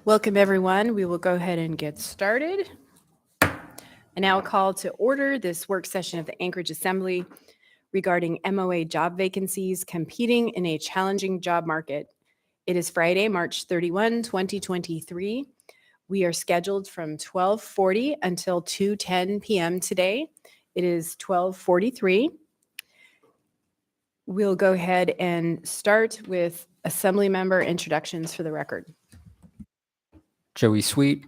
Welcome, everyone. We will go ahead and get started. I now call to order this work session of the Anchorage Assembly regarding MOA job vacancies competing in a challenging job market. It is Friday, March 31, 2023. We are scheduled from 12:40 until 2:10 p.m. today. It is 12:43. We'll go ahead and start with Assembly member introductions for the record. Joey Sweet,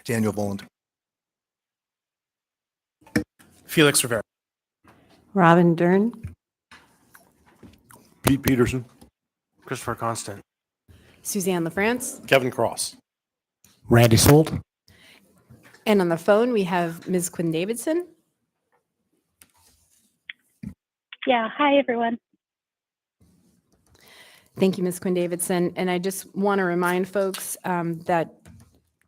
Daniel Voland. Felix Rivera. Robin Dern. Pete Peterson. Christopher Constant. Suzanne LaFrance. Kevin Cross. Randy Sold. And on the phone, we have Ms. Quinn Davidson. Yeah, hi everyone. Thank you, Ms. Quinn Davidson. And I just want to remind folks that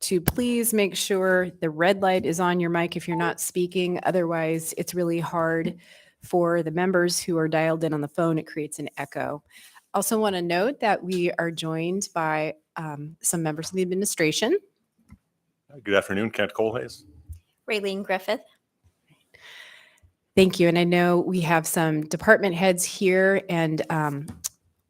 to please make sure the red light is on your mic if you're not speaking. Otherwise, it's really hard for the members who are dialed in on the phone. It creates an echo. Also want to note that we are joined by some members of the administration. Good afternoon, Kent Colhays. Raylene Griffith. Thank you. And I know we have some department heads here, and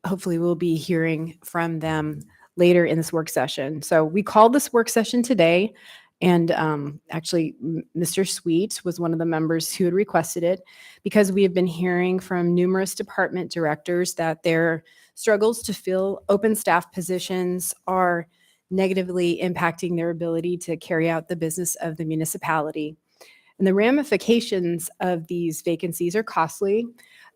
hopefully we'll be hearing from them later in this work session. So we called this work session today, and actually Mr. Sweet was one of the members who had requested it because we have been hearing from numerous department directors that their struggles to fill open staff positions are negatively impacting their ability to carry out the business of the municipality. And the ramifications of these vacancies are costly,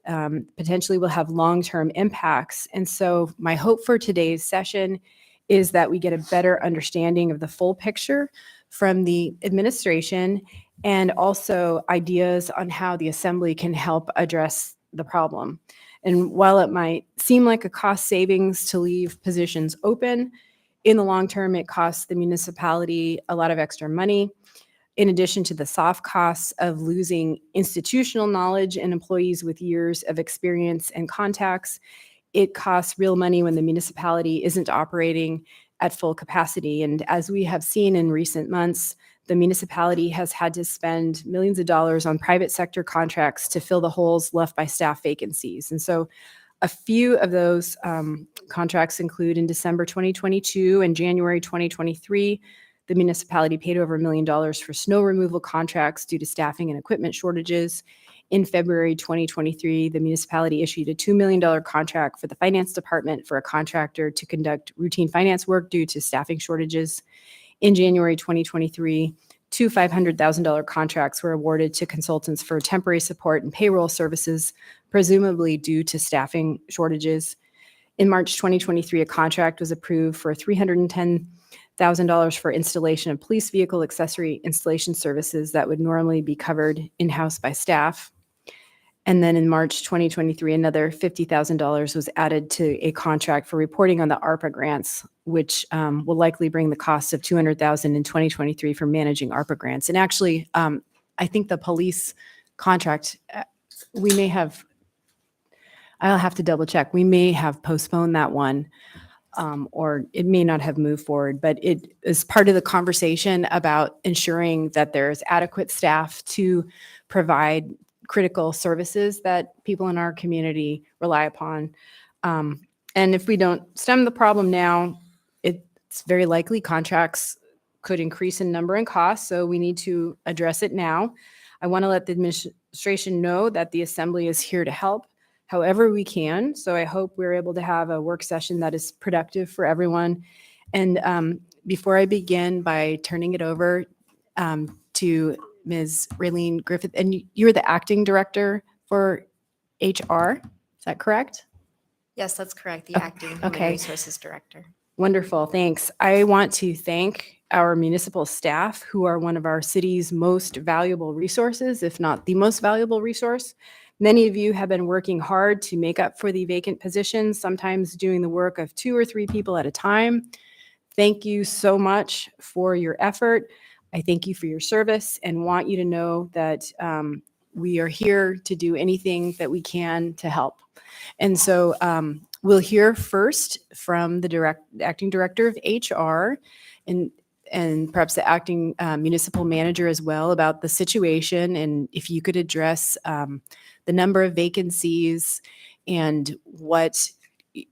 potentially will have long-term impacts. And so my hope for today's session is that we get a better understanding of the full picture from the administration and also ideas on how the Assembly can help address the problem. And while it might seem like a cost savings to leave positions open, in the long term, it costs the municipality a lot of extra money. In addition to the soft costs of losing institutional knowledge and employees with years of experience and contacts, it costs real money when the municipality isn't operating at full capacity. And as we have seen in recent months, the municipality has had to spend millions of dollars on private sector contracts to fill the holes left by staff vacancies. And so a few of those contracts include in December 2022 and January 2023, the municipality paid over $1 million for snow removal contracts due to staffing and equipment shortages. In February 2023, the municipality issued a $2 million contract for the finance department for a contractor to conduct routine finance work due to staffing shortages. In January 2023, two $500,000 contracts were awarded to consultants for temporary support and payroll services, presumably due to staffing shortages. In March 2023, a contract was approved for $310,000 for installation of police vehicle accessory installation services that would normally be covered in-house by staff. And then in March 2023, another $50,000 was added to a contract for reporting on the ARPA grants, which will likely bring the cost of $200,000 in 2023 for managing ARPA grants. And actually, I think the police contract, we may have, I'll have to double check. We may have postponed that one. Or it may not have moved forward, but it is part of the conversation about ensuring that there's adequate staff to provide critical services that people in our community rely upon. And if we don't stem the problem now, it's very likely contracts could increase in number and cost, so we need to address it now. I want to let the administration know that the Assembly is here to help however we can. So I hope we're able to have a work session that is productive for everyone. And before I begin by turning it over to Ms. Raylene Griffith, and you're the acting director for HR, is that correct? Yes, that's correct. The acting Human Resources Director. Wonderful, thanks. I want to thank our municipal staff, who are one of our city's most valuable resources, if not the most valuable resource. Many of you have been working hard to make up for the vacant positions, sometimes doing the work of 2 or 3 people at a time. Thank you so much for your effort. I thank you for your service and want you to know that we are here to do anything that we can to help. And so we'll hear first from the acting director of HR and perhaps the acting municipal manager as well about the situation, and if you could address the number of vacancies and what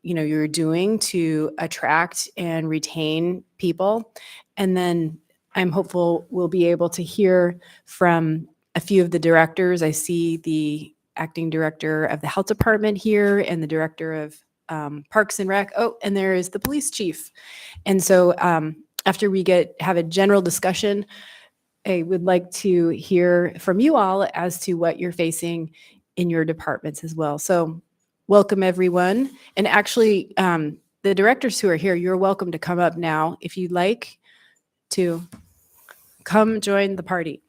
you're doing to attract and retain people. And then I'm hopeful we'll be able to hear from a few of the directors. I see the acting director of the health department here and the director of Parks and Rec. Oh, and there is the police chief. And so after we have a general discussion, I would like to hear from you all as to what you're facing in your departments as well. So welcome, everyone. And actually, the directors who are here, you're welcome to come up now if you'd like to come join the party.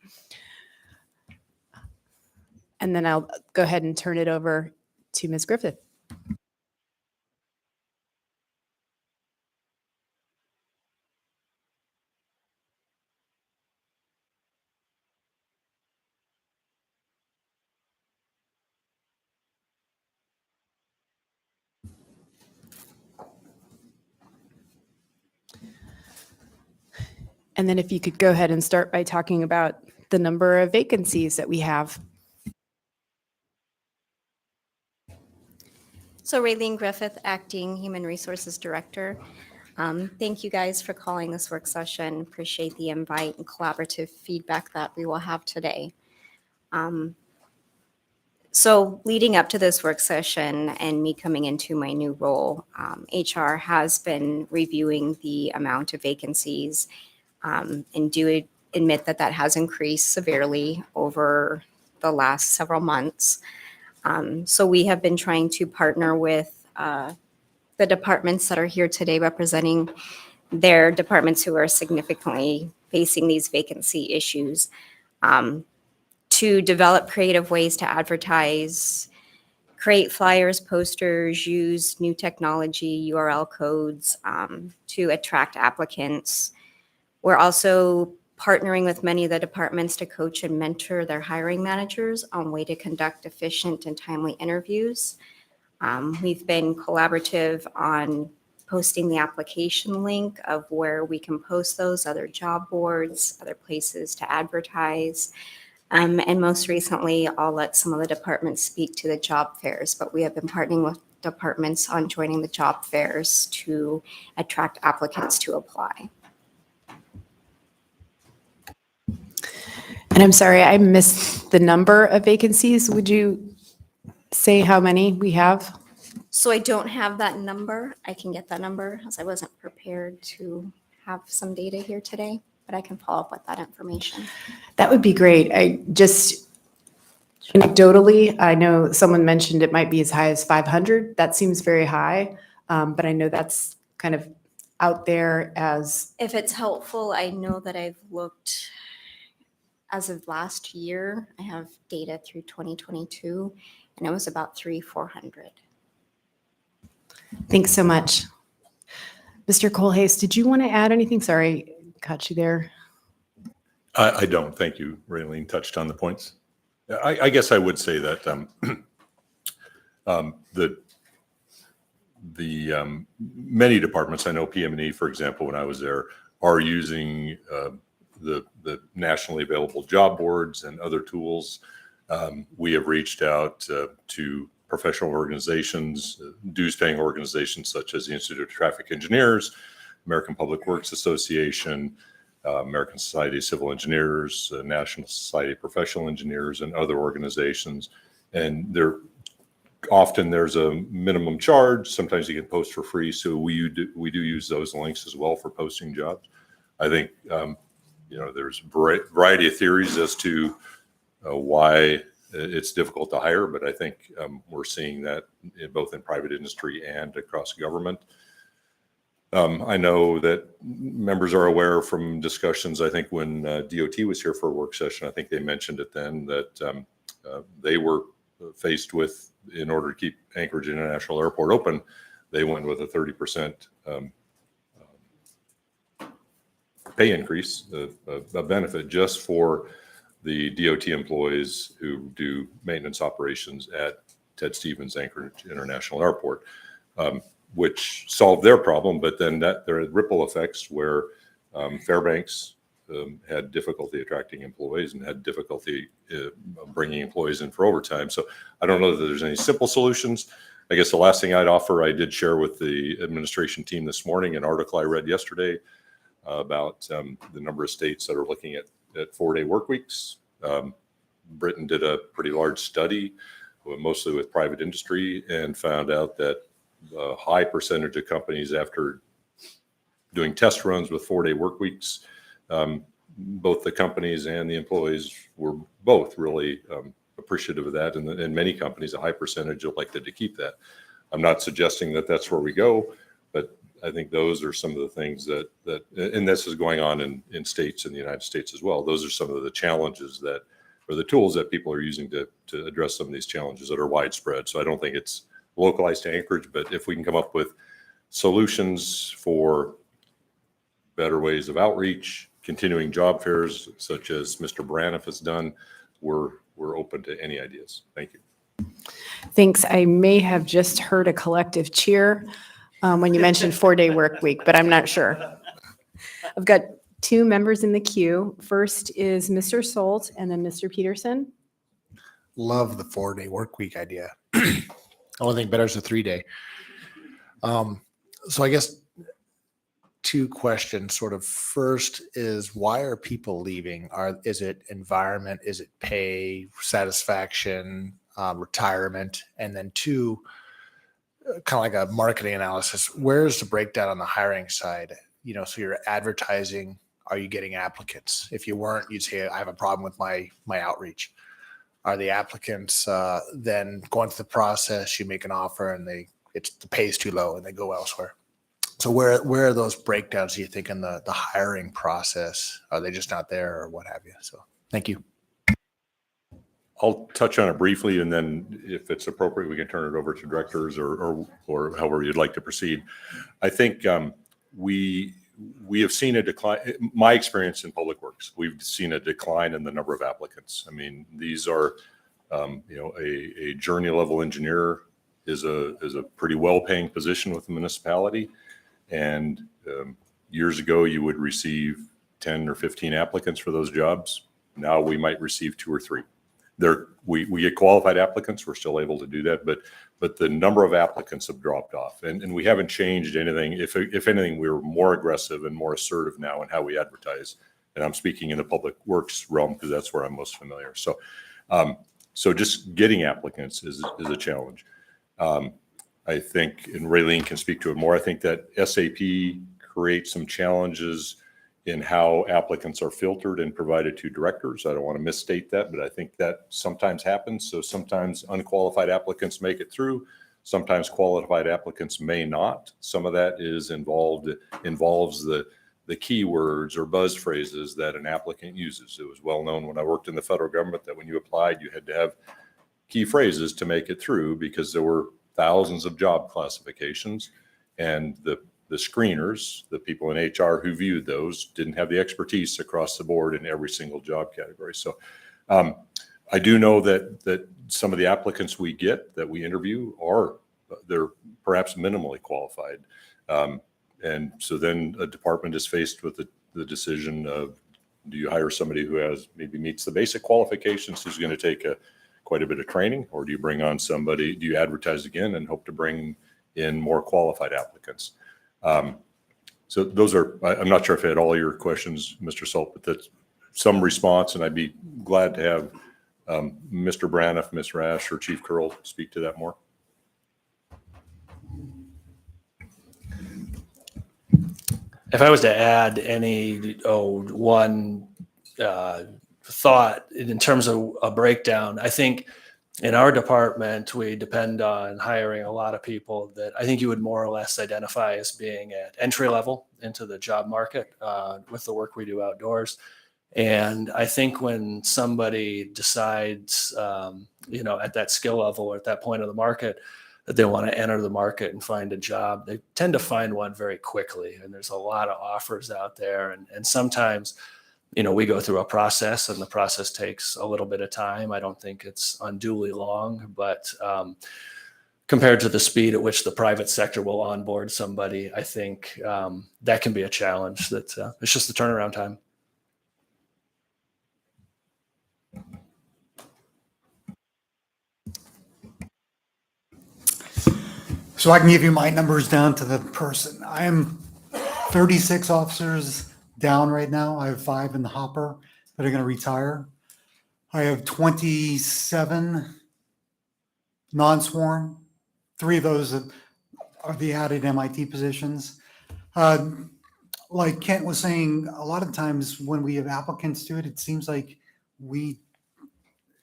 And then I'll go ahead and turn it over to Ms. Griffith. And then if you could go ahead and start by talking about the number of vacancies that we have. So Raylene Griffith, Acting Human Resources Director. Thank you guys for calling this work session. Appreciate the invite and collaborative feedback that we will have today. So leading up to this work session and me coming into my new role, HR has been reviewing the amount of vacancies and do admit that that has increased severely over the last several months. So we have been trying to partner with the departments that are here today representing their departments who are significantly facing these vacancy issues to develop creative ways to advertise, create flyers, posters, use new technology, URL codes to attract applicants. We're also partnering with many of the departments to coach and mentor their hiring managers on way to conduct efficient and timely interviews. We've been collaborative on posting the application link of where we can post those, other job boards, other places to advertise. And most recently, I'll let some of the departments speak to the job fairs, but we have been partnering with departments on joining the job fairs to attract applicants to apply. And I'm sorry, I missed the number of vacancies. Would you say how many we have? So I don't have that number. I can get that number as I wasn't prepared to have some data here today, but I can follow up with that information. That would be great. I just anecdotally, I know someone mentioned it might be as high as 500. That seems very high, but I know that's kind of out there as. If it's helpful, I know that I've looked as of last year. I have data through 2022, and it was about 300-400. Thanks so much. Mr. Colhase, did you want to add anything? Sorry, caught you there. I don't. Thank you. Raylene touched on the points. I guess I would say that the many departments, I know PM&E, for example, when I was there, are using the nationally available job boards and other tools. We have reached out to professional organizations, dues-paying organizations such as the Institute of Traffic Engineers, American Public Works Association, American Society of Civil Engineers, National Society of Professional Engineers, and other organizations. And there's a minimum charge. Sometimes you can post for free. So we do use those links as well for posting jobs. I think there's a variety of theories as to why it's difficult to hire, but I think we're seeing that both in private industry and across government. I know that members are aware from discussions, I think when DOT was here for a work session, I think they mentioned it then, that they were faced with, in order to keep Anchorage International Airport open, they went with a 30% pay increase, a benefit just for the DOT employees who do maintenance operations at Ted Stevens Anchorage International Airport, which solved their problem. But then there are ripple effects where Fairbanks had difficulty attracting employees and had difficulty bringing employees in for overtime. So I don't know that there's any simple solutions. I guess the last thing I'd offer, I did share with the administration team this morning an article I read yesterday about the number of states that are looking at 4-day work weeks. Britain did a pretty large study, mostly with private industry, and found out that a high percentage of companies, after doing test runs with 4-day work weeks, both the companies and the employees were both really appreciative of that. And in many companies, a high percentage elected to keep that. I'm not suggesting that that's where we go, but I think those are some of the things that and this is going on in states in the United States as well. Those are some of the challenges or the tools that people are using to address some of these challenges that are widespread. So I don't think it's localized to Anchorage, but if we can come up with solutions for better ways of outreach, continuing job fairs, such as Mr. Braniff has done, we're open to any ideas. Thank you. Thanks. I may have just heard a collective cheer when you mentioned 4-day work week, but I'm not sure. I've got 2 members in the queue. First is Mr. Solt and then Mr. Peterson. Love the 4-day work week idea. Only thing better is a 3-day. So I guess 2 questions. Sort of first is, why are people leaving? Is it environment? Is it pay, satisfaction, retirement? And then 2, kind of like a marketing analysis. Where's the breakdown on the hiring side? So you're advertising. Are you getting applicants? If you weren't, you'd say, I have a problem with my outreach. Are the applicants then going through the process? You make an offer and the pay is too low and they go elsewhere. So where are those breakdowns, do you think, in the hiring process? Are they just not there or what have you? So thank you. I'll touch on it briefly, and then if it's appropriate, we can turn it over to directors or however you'd like to proceed. I think we have seen a decline. My experience in public works, we've seen a decline in the number of applicants. I mean, these are, a journey level engineer is a pretty well-paying position with the municipality. And years ago, you would receive 10 or 15 applicants for those jobs. Now we might receive 2 or 3. We get qualified applicants. We're still able to do that, but the number of applicants have dropped off, and we haven't changed anything. If anything, we're more aggressive and more assertive now in how we advertise. And I'm speaking in the public works realm because that's where I'm most familiar. So, so just getting applicants is a challenge. I think, and Raylene can speak to it more, I think that SAP creates some challenges in how applicants are filtered and provided to directors. I don't want to misstate that, but I think that sometimes happens. So sometimes unqualified applicants make it through. Sometimes qualified applicants may not. Some of that involves the keywords or buzz phrases that an applicant uses. It was well known when I worked in the federal government that when you applied, you had to have key phrases to make it through because there were thousands of job classifications, and the screeners, the people in HR who viewed those, didn't have the expertise across the board in every single job category. So I do know that some of the applicants we get that we interview they're perhaps minimally qualified. And so then a department is faced with the decision of, do you hire somebody who maybe meets the basic qualifications, who's going to take quite a bit of training, or do you bring on somebody, do you advertise again and hope to bring in more qualified applicants? So those are, I'm not sure if I had all your questions, Mr. Salt, but that's some response, and I'd be glad to have Mr. Braniff, Ms. Rash, or Chief Curl speak to that more. If I was to add one thought in terms of a breakdown, I think in our department, we depend on hiring a lot of people that I think you would more or less identify as being at entry level into the job market with the work we do outdoors. And I think when somebody decides, at that skill level or at that point of the market, that they want to enter the market and find a job, they tend to find one very quickly. And there's a lot of offers out there. And sometimes we go through a process, and the process takes a little bit of time. I don't think it's unduly long, but compared to the speed at which the private sector will onboard somebody, I think that can be a challenge. That it's just the turnaround time. So I can give you my numbers down to the person. I am 36 officers down right now. I have 5 in the hopper that are going to retire. I have 27 non-sworn. 3 of those are the added MIT positions. Like Kent was saying, a lot of times when we have applicants to it, it seems like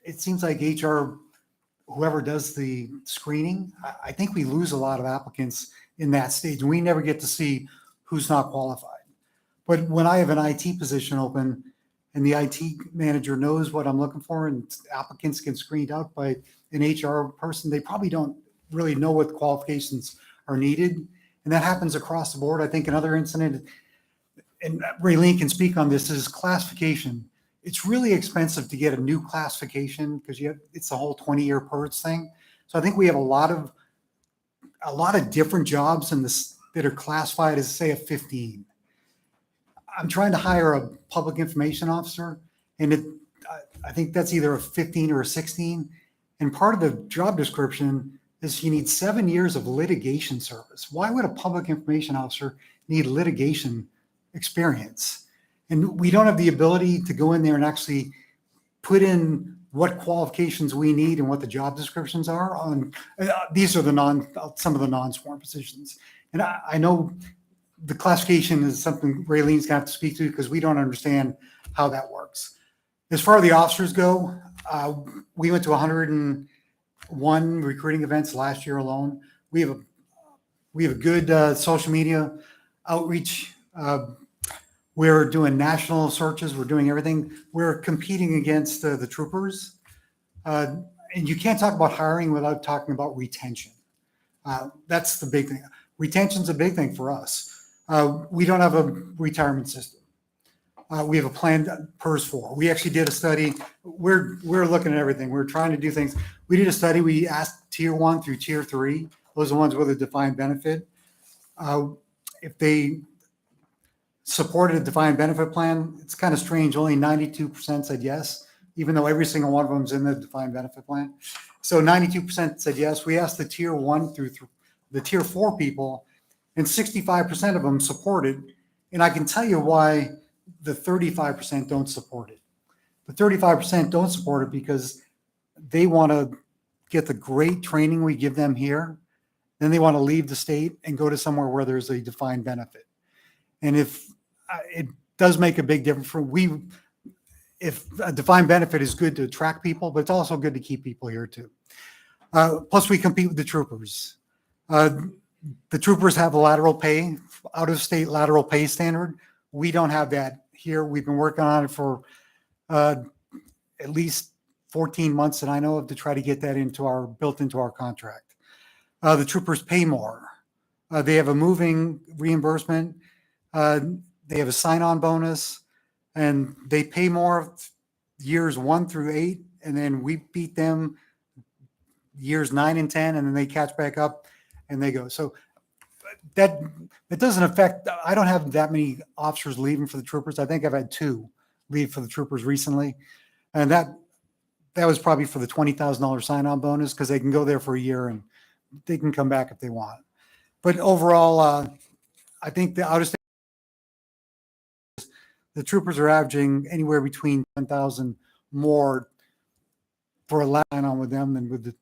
HR, whoever does the screening, I think we lose a lot of applicants in that stage. We never get to see who's not qualified. But when I have an IT position open and the IT manager knows what I'm looking for and applicants get screened out by an HR person, they probably don't really know what qualifications are needed. And that happens across the board. I think another incident, and Raylene can speak on this, is classification. It's really expensive to get a new classification because it's the whole 20-year PERS thing. So I think we have a lot of different jobs in this that are classified as, say, a 15. I'm trying to hire a public information officer, and I think that's either a 15 or a 16. And part of the job description is you need 7 years of litigation service. Why would a public information officer need litigation experience? And we don't have the ability to go in there and actually put in what qualifications we need and what the job descriptions are on. These are some of the non-sworn positions. And I know the classification is something Raylene's going to have to speak to because we don't understand how that works. As far as the officers go, we went to 101 recruiting events last year alone. We have a good social media outreach. We're doing national searches. We're doing everything. We're competing against the troopers. And you can't talk about hiring without talking about retention. That's the big thing. Retention's a big thing for us. We don't have a retirement system. We have a planned PERS 4. We actually did a study. We're looking at everything. We're trying to do things. We did a study. We asked tier 1 through tier 3. Those are the ones with a defined benefit. If they supported a defined benefit plan, it's kind of strange. Only 92% said yes, even though every single one of them is in the defined benefit plan. So 92% said yes. We asked the tier 1 through the tier 4 people, and 65% of them supported. And I can tell you why the 35% don't support it. The 35% don't support it because they want to get the great training we give them here. Then they want to leave the state and go to somewhere where there's a defined benefit. And if it does make a big difference if a defined benefit is good to attract people, but it's also good to keep people here too. Plus we compete with the troopers. The troopers have a lateral pay, out of state lateral pay standard. We don't have that here. We've been working on it for at least 14 months that I know of to try to get that built into our contract. The troopers pay more. They have a moving reimbursement. They have a sign-on bonus, and they pay more years 1 through 8, and then we beat them years 9 and 10, and then they catch back up and they go. So that doesn't affect. I don't have that many officers leaving for the troopers. I think I've had 2 leave for the troopers recently, and that was probably for the $20,000 sign-on bonus because they can go there for a year and they can come back if they want. But overall, I think the out-of-state, the troopers are averaging anywhere between 10,000 more for a line-on with them than with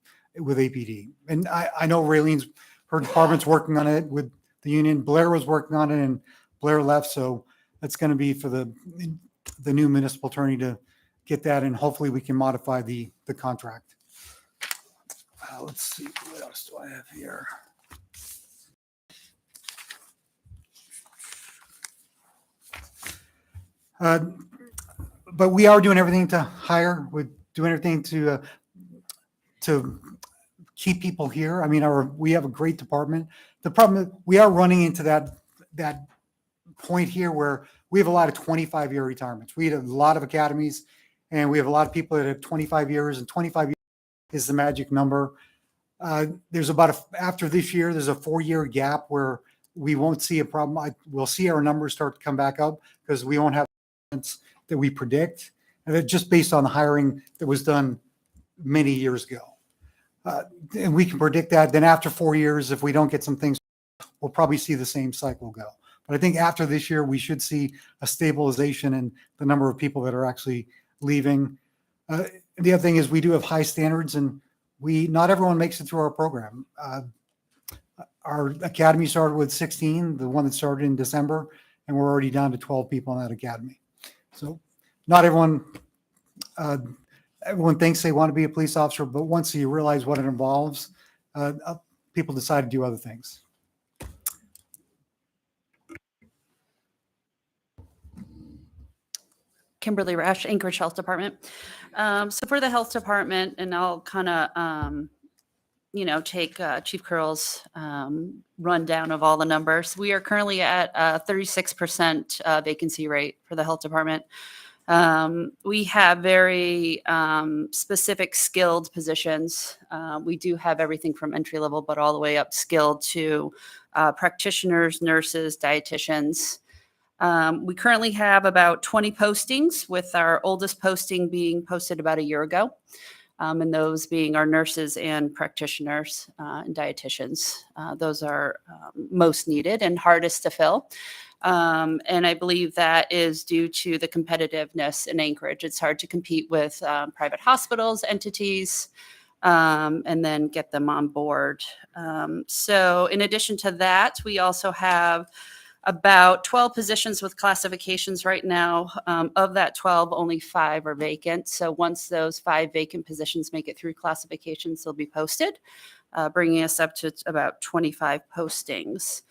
APD. And I know her department's working on it with the union. Blair was working on it, and Blair left, so that's going to be for the new municipal attorney to get that, and hopefully we can modify the contract. Let's see, what else do I have here? But we are doing everything to hire. We're doing everything to keep people here. I mean, we have a great department. The problem is we are running into that point here where we have a lot of 25-year retirements. We have a lot of academies, and we have a lot of people that have 25 years, and 25 years is the magic number. There's after this year, there's a 4-year gap where we won't see a problem. We'll see our numbers start to come back up because we won't have that we predict, and that's just based on the hiring that was done many years ago. And we can predict that. Then after 4 years, if we don't get some things, we'll probably see the same cycle go. But I think after this year, we should see a stabilization in the number of people that are actually leaving. The other thing is we do have high standards, and not everyone makes it through our program. Our academy started with 16, the one that started in December, and we're already down to 12 people in that academy. So not everyone thinks they want to be a police officer, but once you realize what it involves, people decide to do other things. Kimberly Rash, Anchorage Health Department. So for the health department, and I'll kind of, take Chief Curl's rundown of all the numbers. We are currently at a 36% vacancy rate for the health department. We have very specific skilled positions. We do have everything from entry level, but all the way up skilled to practitioners, nurses, dietitians. We currently have about 20 postings, with our oldest posting being posted about a year ago, and those being our nurses and practitioners and dietitians. Those are most needed and hardest to fill. And I believe that is due to the competitiveness in Anchorage. It's hard to compete with private hospitals, entities, and then get them on board. So in addition to that, we also have about 12 positions with classifications right now. Of that 12, only 5 are vacant. So once those 5 vacant positions make it through classifications, they'll be posted, bringing us up to about 25 postings.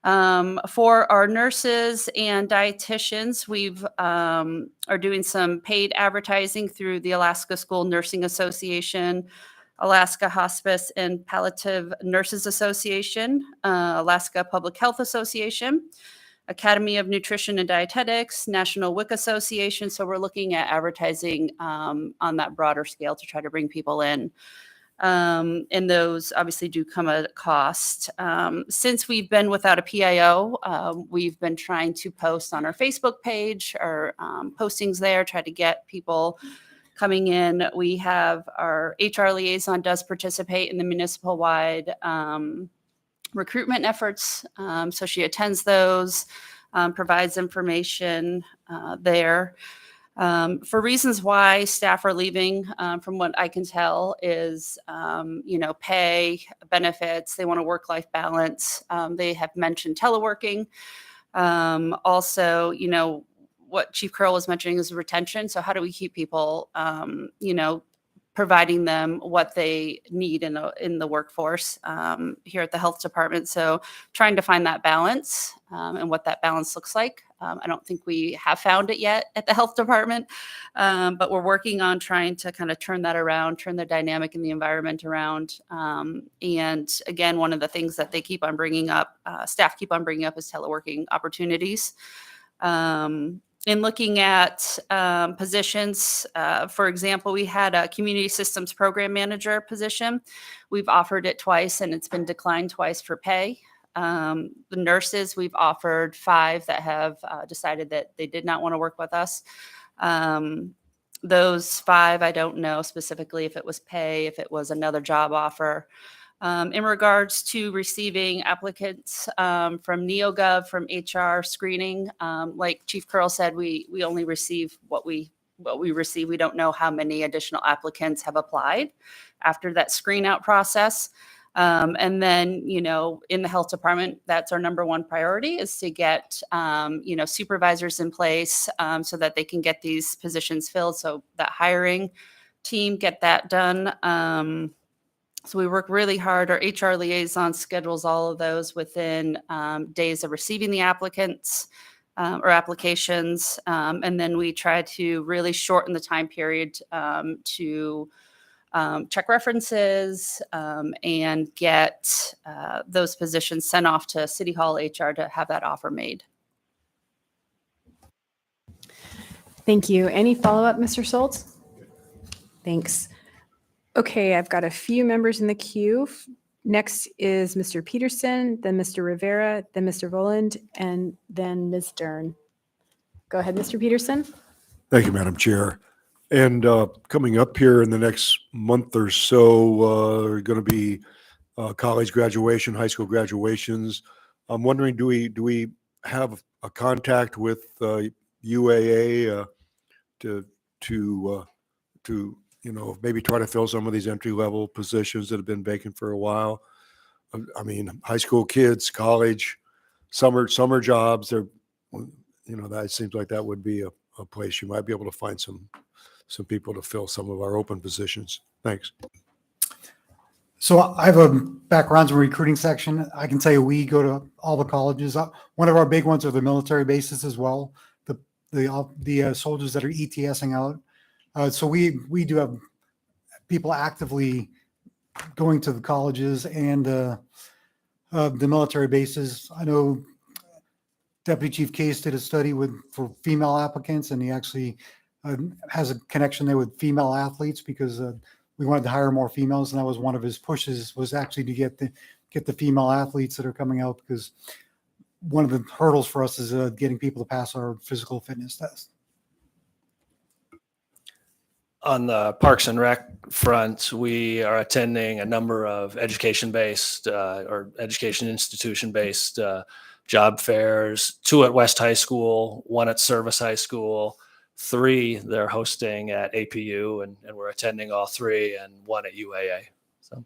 For our nurses and dietitians, we've are doing some paid advertising through the Alaska School Nursing Association, Alaska Hospice and Palliative Nurses Association, Alaska Public Health Association, Academy of Nutrition and Dietetics, National WIC Association. So we're looking at advertising on that broader scale to try to bring people in. And those obviously do come at a cost. Since we've been without a PIO, we've been trying to post on our Facebook page, our postings there, try to get people coming in. We have our HR liaison does participate in the municipal-wide recruitment efforts. So she attends those, provides information there. For reasons why staff are leaving, from what I can tell, is, pay, benefits, they want a work-life balance. They have mentioned teleworking. Also, what Chief Curl was mentioning is retention. So how do we keep people, providing them what they need in the workforce here at the health department? So trying to find that balance and what that balance looks like. I don't think we have found it yet at the health department, but we're working on trying to kind of turn that around, turn the dynamic in the environment around. And again, one of the things that they keep on bringing up, staff keep on bringing up, is teleworking opportunities. In looking at positions, for example, we had a community systems program manager position. We've offered it twice and it's been declined twice for pay. The nurses, we've offered 5 that have decided that they did not want to work with us. Those 5, I don't know specifically if it was pay, if it was another job offer. In regards to receiving applicants from NeoGov, from HR screening, like Chief Curl said, we only receive what we receive. We don't know how many additional applicants have applied after that screen out process. And then, in the health department, that's our number one priority, is to get, supervisors in place so that they can get these positions filled. So that hiring team, get that done. So we work really hard. Our HR liaison schedules all of those within days of receiving the applicants or applications. And then we try to really shorten the time period to check references and get those positions sent off to City Hall HR to have that offer made. Thank you. Any follow-up, Mr. Schultz? Thanks. Okay, I've got a few members in the queue. Next is Mr. Peterson, then Mr. Rivera, then Mr. Voland, and then Ms. Dern. Go ahead, Mr. Peterson. Thank you, Madam Chair. And coming up here in the next month or so, are going to be college graduation, high school graduations. I'm wondering, do we have a contact with UAA to maybe try to fill some of these entry level positions that have been vacant for a while? I mean, high school kids, college, summer jobs. That seems like that would be a place you might be able to find some people to fill some of our open positions. Thanks. So I have a background in recruiting section. I can tell you we go to all the colleges. One of our big ones are the military bases as well. The soldiers that are ETSing out. So we do have people actively going to the colleges and the military bases. I know Deputy Chief Case did a study for female applicants, and he actually has a connection there with female athletes because we wanted to hire more females, and that was one of his pushes, was actually to get the female athletes that are coming out, because one of the hurdles for us is getting people to pass our physical fitness test. On the Parks and Rec front, we are attending a number of education-based or education institution-based job fairs, 2 at West High School, 1 at Service High School, 3 they're hosting at APU, and we're attending all 3, and 1 at UAA. So,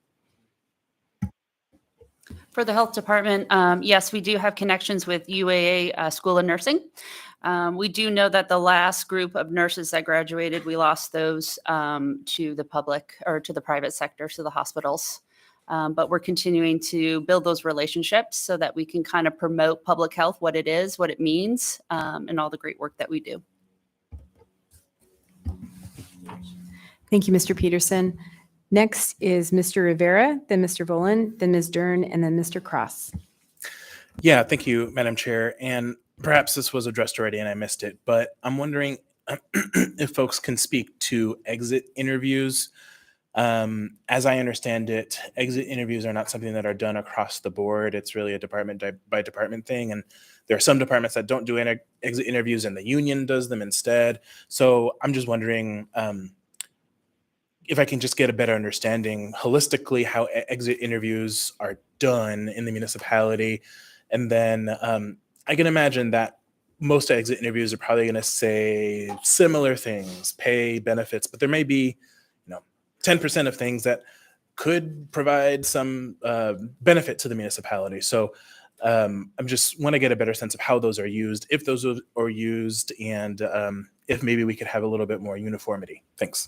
For the health department, yes, we do have connections with UAA School of Nursing. We do know that the last group of nurses that graduated, we lost those to the public or to the private sector, to the hospitals. But we're continuing to build those relationships so that we can kind of promote public health, what it is, what it means, and all the great work that we do. Thank you, Mr. Peterson. Next is Mr. Rivera, then Mr. Voland, then Ms. Dern, and then Mr. Cross. Yeah, thank you, Madam Chair. And perhaps this was addressed already and I missed it, but I'm wondering if folks can speak to exit interviews. As I understand it, exit interviews are not something that are done across the board. It's really a department by department thing. And there are some departments that don't do exit interviews and the union does them instead. So I'm just wondering if I can just get a better understanding holistically how exit interviews are done in the municipality. And then I can imagine that most exit interviews are probably going to say similar things, pay, benefits, but there may be 10% of things that could provide some benefit to the municipality. So I'm just want to get a better sense of how those are used, if those are used, and if maybe we could have a little bit more uniformity. Thanks.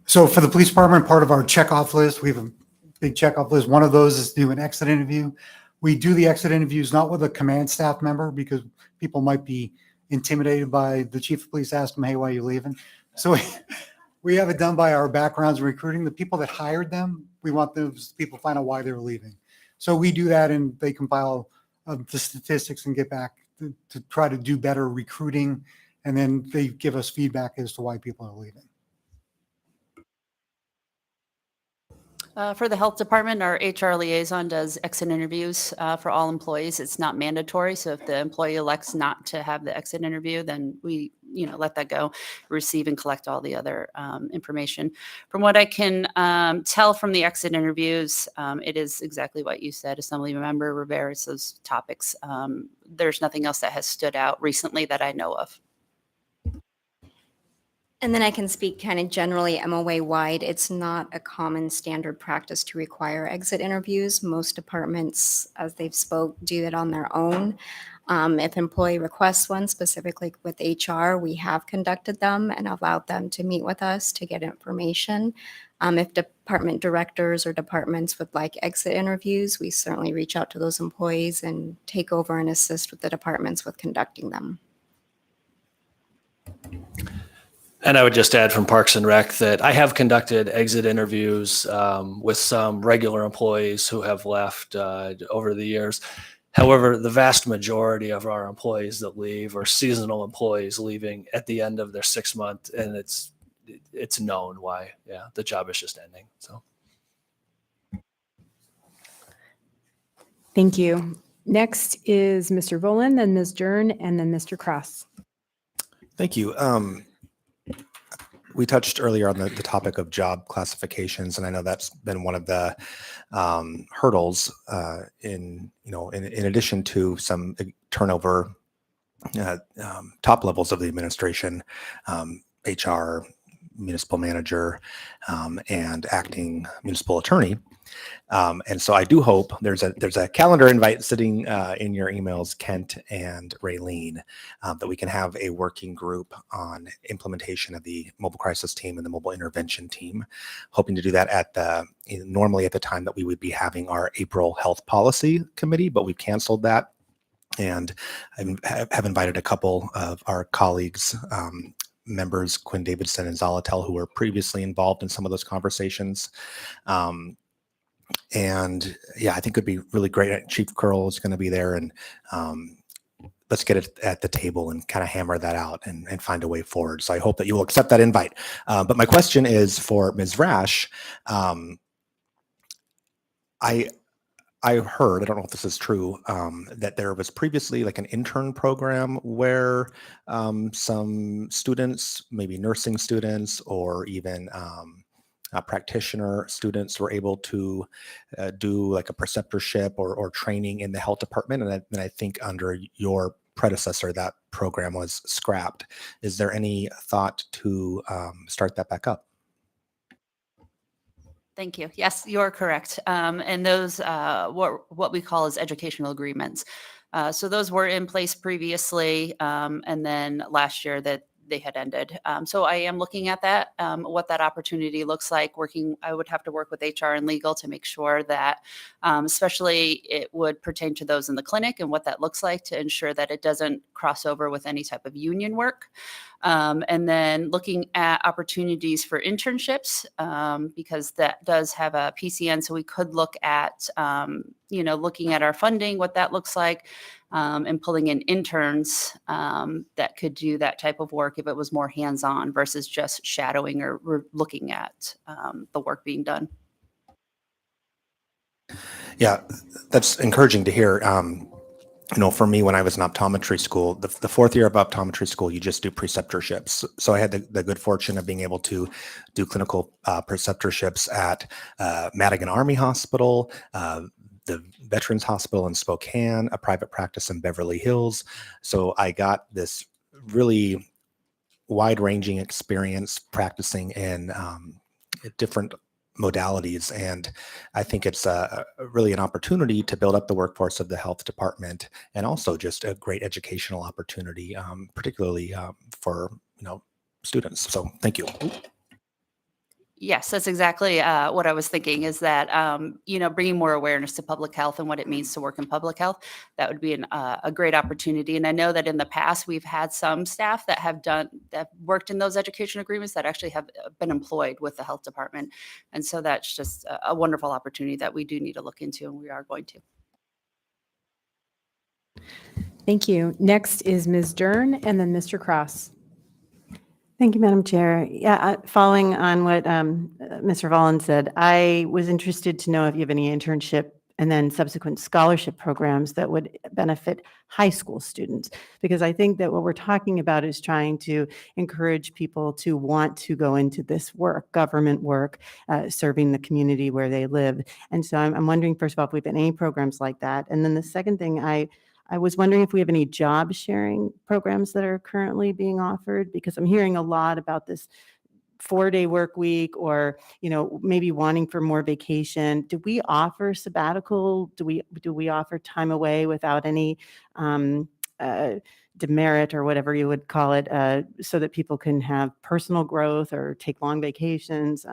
So for the police department, part of our checkoff list, we have a big checkoff list. One of those is to do an exit interview. We do the exit interviews not with a command staff member, because people might be intimidated by the chief of police asking them, hey, why are you leaving? So we have it done by our backgrounds in recruiting. The people that hired them, we want those people to find out why they're leaving. So we do that, and they compile the statistics and get back to try to do better recruiting. And then they give us feedback as to why people are leaving. For the health department, our HR liaison does exit interviews for all employees. It's not mandatory. So if the employee elects not to have the exit interview, then we, let that go, receive and collect all the other information. From what I can tell from the exit interviews, it is exactly what you said, Assembly Member Rivera, it's those topics. There's nothing else that has stood out recently that I know of. And then I can speak kind of generally MOA wide. It's not a common standard practice to require exit interviews. Most departments, as they've spoke, do it on their own. If employee requests one, specifically with HR, we have conducted them and allowed them to meet with us to get information. If department directors or departments would like exit interviews, we certainly reach out to those employees and take over and assist with the departments with conducting them. And I would just add from Parks and Rec that I have conducted exit interviews with some regular employees who have left over the years. However, the vast majority of our employees that leave are seasonal employees leaving at the end of their 6 month, and it's known why. Yeah, the job is just ending. So. Thank you. Next is Mr. Volan, then Ms. Dern, and then Mr. Cross. Thank you. We touched earlier on the topic of job classifications, and I know that's been one of the hurdles in addition to some turnover top levels of the administration, HR, municipal manager, and acting municipal attorney. And so I do hope there's a calendar invite sitting in your emails, Kent and Raylene, that we can have a working group on implementation of the mobile crisis team and the mobile intervention team. Hoping to do that normally at the time that we would be having our April health policy committee, but we've canceled that. And I have invited a couple of our colleagues, members, Quinn Davidson and Zalatel, who were previously involved in some of those conversations. And yeah, I think it'd be really great. Chief Curl is going to be there, and let's get it at the table and kind of hammer that out and find a way forward. So I hope that you will accept that invite. But my question is for Ms. Rash. I heard, I don't know if this is true, that there was previously like an intern program where some students, maybe nursing students or even practitioner students, were able to do like a preceptorship or training in the health department. And I think under your predecessor, that program was scrapped. Is there any thought to start that back up? Thank you. Yes, you're correct. And those, what we call is educational agreements. So those were in place previously, and then last year that they had ended. So I am looking at that, what that opportunity looks like. I would have to work with HR and legal to make sure that, especially it would pertain to those in the clinic and what that looks like to ensure that it doesn't cross over with any type of union work. And then looking at opportunities for internships, because that does have a PCN. So we could look at, looking at our funding, what that looks like, and pulling in interns that could do that type of work if it was more hands-on versus just shadowing or looking at the work being done. Yeah, that's encouraging to hear. For me, when I was in optometry school, the fourth year of optometry school, you just do preceptorships. So I had the good fortune of being able to do clinical preceptorships at Madigan Army Hospital, the Veterans Hospital in Spokane, a private practice in Beverly Hills. So I got this really wide-ranging experience practicing in different modalities. And I think it's really an opportunity to build up the workforce of the health department, and also just a great educational opportunity, particularly for students. So thank you. Yes, that's exactly what I was thinking, is that, bringing more awareness to public health and what it means to work in public health. That would be a great opportunity. And I know that in the past, we've had some staff that have worked in those education agreements that actually have been employed with the health department. And so that's just a wonderful opportunity that we do need to look into, and we are going to. Thank you. Next is Ms. Dern, and then Mr. Cross. Thank you, Madam Chair. Yeah, following on what Mr. Vollen said, I was interested to know if you have any internship and then subsequent scholarship programs that would benefit high school students, because I think that what we're talking about is trying to encourage people to want to go into this work, government work, serving the community where they live. And so I'm wondering, first of all, if we've any programs like that. And then the second thing, I was wondering if we have any job sharing programs that are currently being offered, because I'm hearing a lot about this 4-day work week, or, maybe wanting for more vacation. Do we offer sabbatical? Do we offer time away without any demerit, or whatever you would call it, so that people can have personal growth or take long vacations?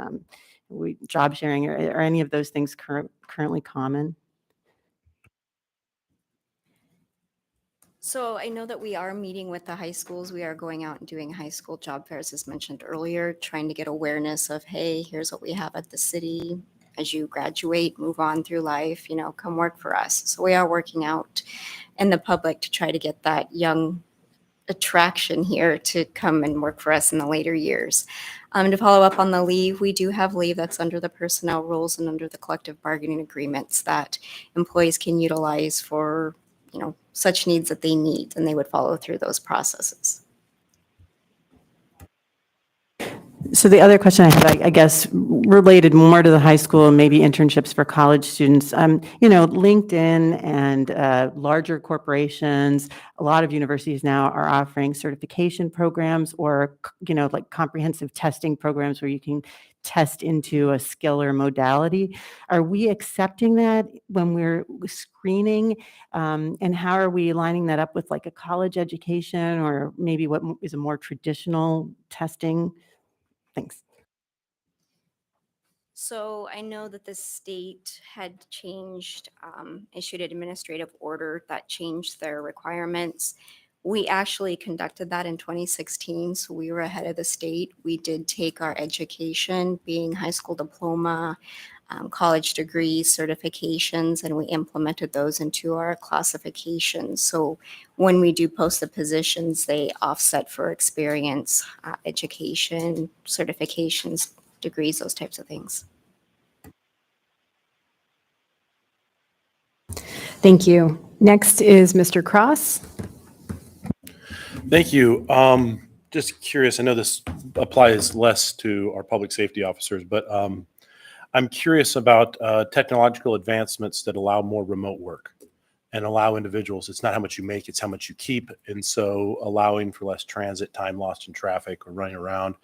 Job sharing, or any of those things currently common? So I know that we are meeting with the high schools. We are going out and doing high school job fairs, as mentioned earlier, trying to get awareness of, hey, here's what we have at the city, as you graduate, move on through life, come work for us. So we are working out in the public to try to get that young attraction here to come and work for us in the later years. To follow up on the leave, we do have leave that's under the personnel rules and under the collective bargaining agreements that employees can utilize for, such needs that they need, and they would follow through those processes. So the other question I had, I guess, related more to the high school and maybe internships for college students. LinkedIn and larger corporations, a lot of universities now are offering certification programs or, like comprehensive testing programs where you can test into a skill or modality. Are we accepting that when we're screening? And how are we lining that up with like a college education or maybe what is a more traditional testing? Thanks. So I know that the state had changed, issued an administrative order that changed their requirements. We actually conducted that in 2016, so we were ahead of the state. We did take our education, being high school diploma, college degree certifications, and we implemented those into our classifications. So when we do post the positions, they offset for experience, education, certifications, degrees, those types of things. Thank you. Next is Mr. Cross. Thank you. Just curious, I know this applies less to our public safety officers, but I'm curious about technological advancements that allow more remote work and allow individuals, it's not how much you make, it's how much you keep. And so allowing for less transit time lost in traffic or running around.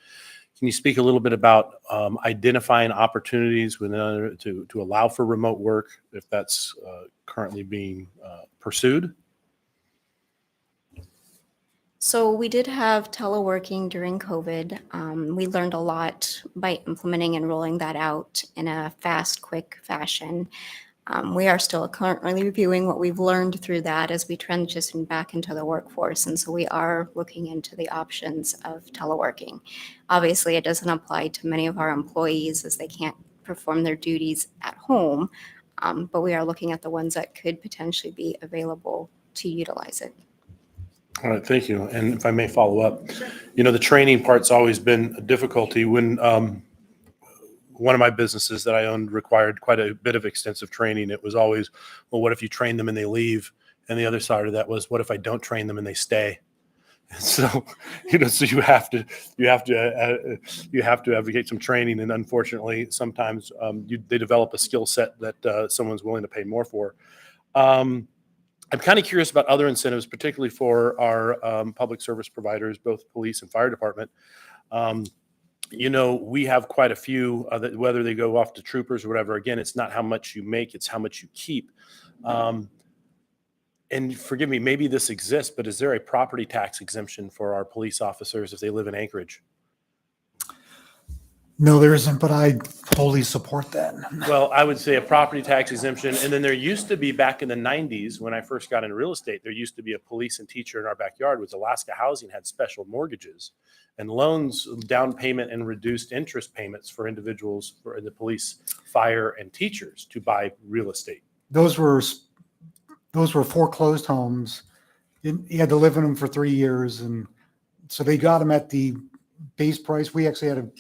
Can you speak a little bit about identifying opportunities to allow for remote work if that's currently being pursued? So we did have teleworking during COVID. We learned a lot by implementing and rolling that out in a fast, quick fashion. We are still currently reviewing what we've learned through that as we transition back into the workforce. And so we are looking into the options of teleworking. Obviously, it doesn't apply to many of our employees as they can't perform their duties at home, but we are looking at the ones that could potentially be available to utilize it. All right, thank you. And if I may follow up, the training part's always been a difficulty. When one of my businesses that I owned required quite a bit of extensive training, it was always, well, what if you train them and they leave? And the other side of that was, what if I don't train them and they stay? And so, so you have to advocate some training. And unfortunately, sometimes they develop a skill set that someone's willing to pay more for. I'm kind of curious about other incentives, particularly for our public service providers, both police and fire department. We have quite a few, whether they go off to troopers or whatever. Again, it's not how much you make, it's how much you keep. And forgive me, maybe this exists, but is there a property tax exemption for our police officers if they live in Anchorage? No, there isn't, but I wholly support that. Well, I would say a property tax exemption. And then there used to be, back in the 90s, when I first got into real estate, there used to be a police and teacher in our backyard. Was Alaska Housing had special mortgages and loans, down payment and reduced interest payments for individuals for the police, fire, and teachers to buy real estate. Those were foreclosed homes. You had to live in them for 3 years. And so they got them at the base price. We actually had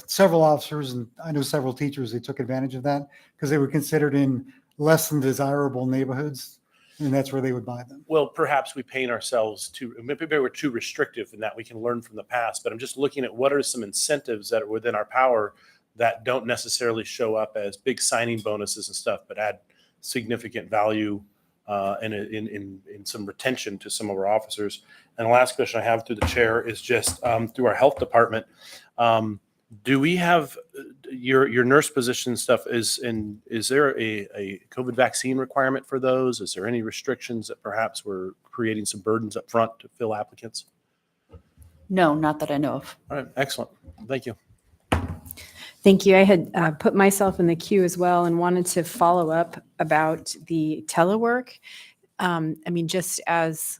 several officers, and I know several teachers, they took advantage of that because they were considered in less than desirable neighborhoods, and that's where they would buy them. Well, perhaps we paint ourselves maybe we're too restrictive in that. We can learn from the past, but I'm just looking at what are some incentives that are within our power that don't necessarily show up as big signing bonuses and stuff, but add significant value and in some retention to some of our officers. And the last question I have through the chair is just through our health department. Do we have your nurse position stuff? Is there a COVID vaccine requirement for those? Is there any restrictions that perhaps we're creating some burdens up front to fill applicants? No, not that I know of. All right, excellent. Thank you. Thank you. I had put myself in the queue as well and wanted to follow up about the telework. Just as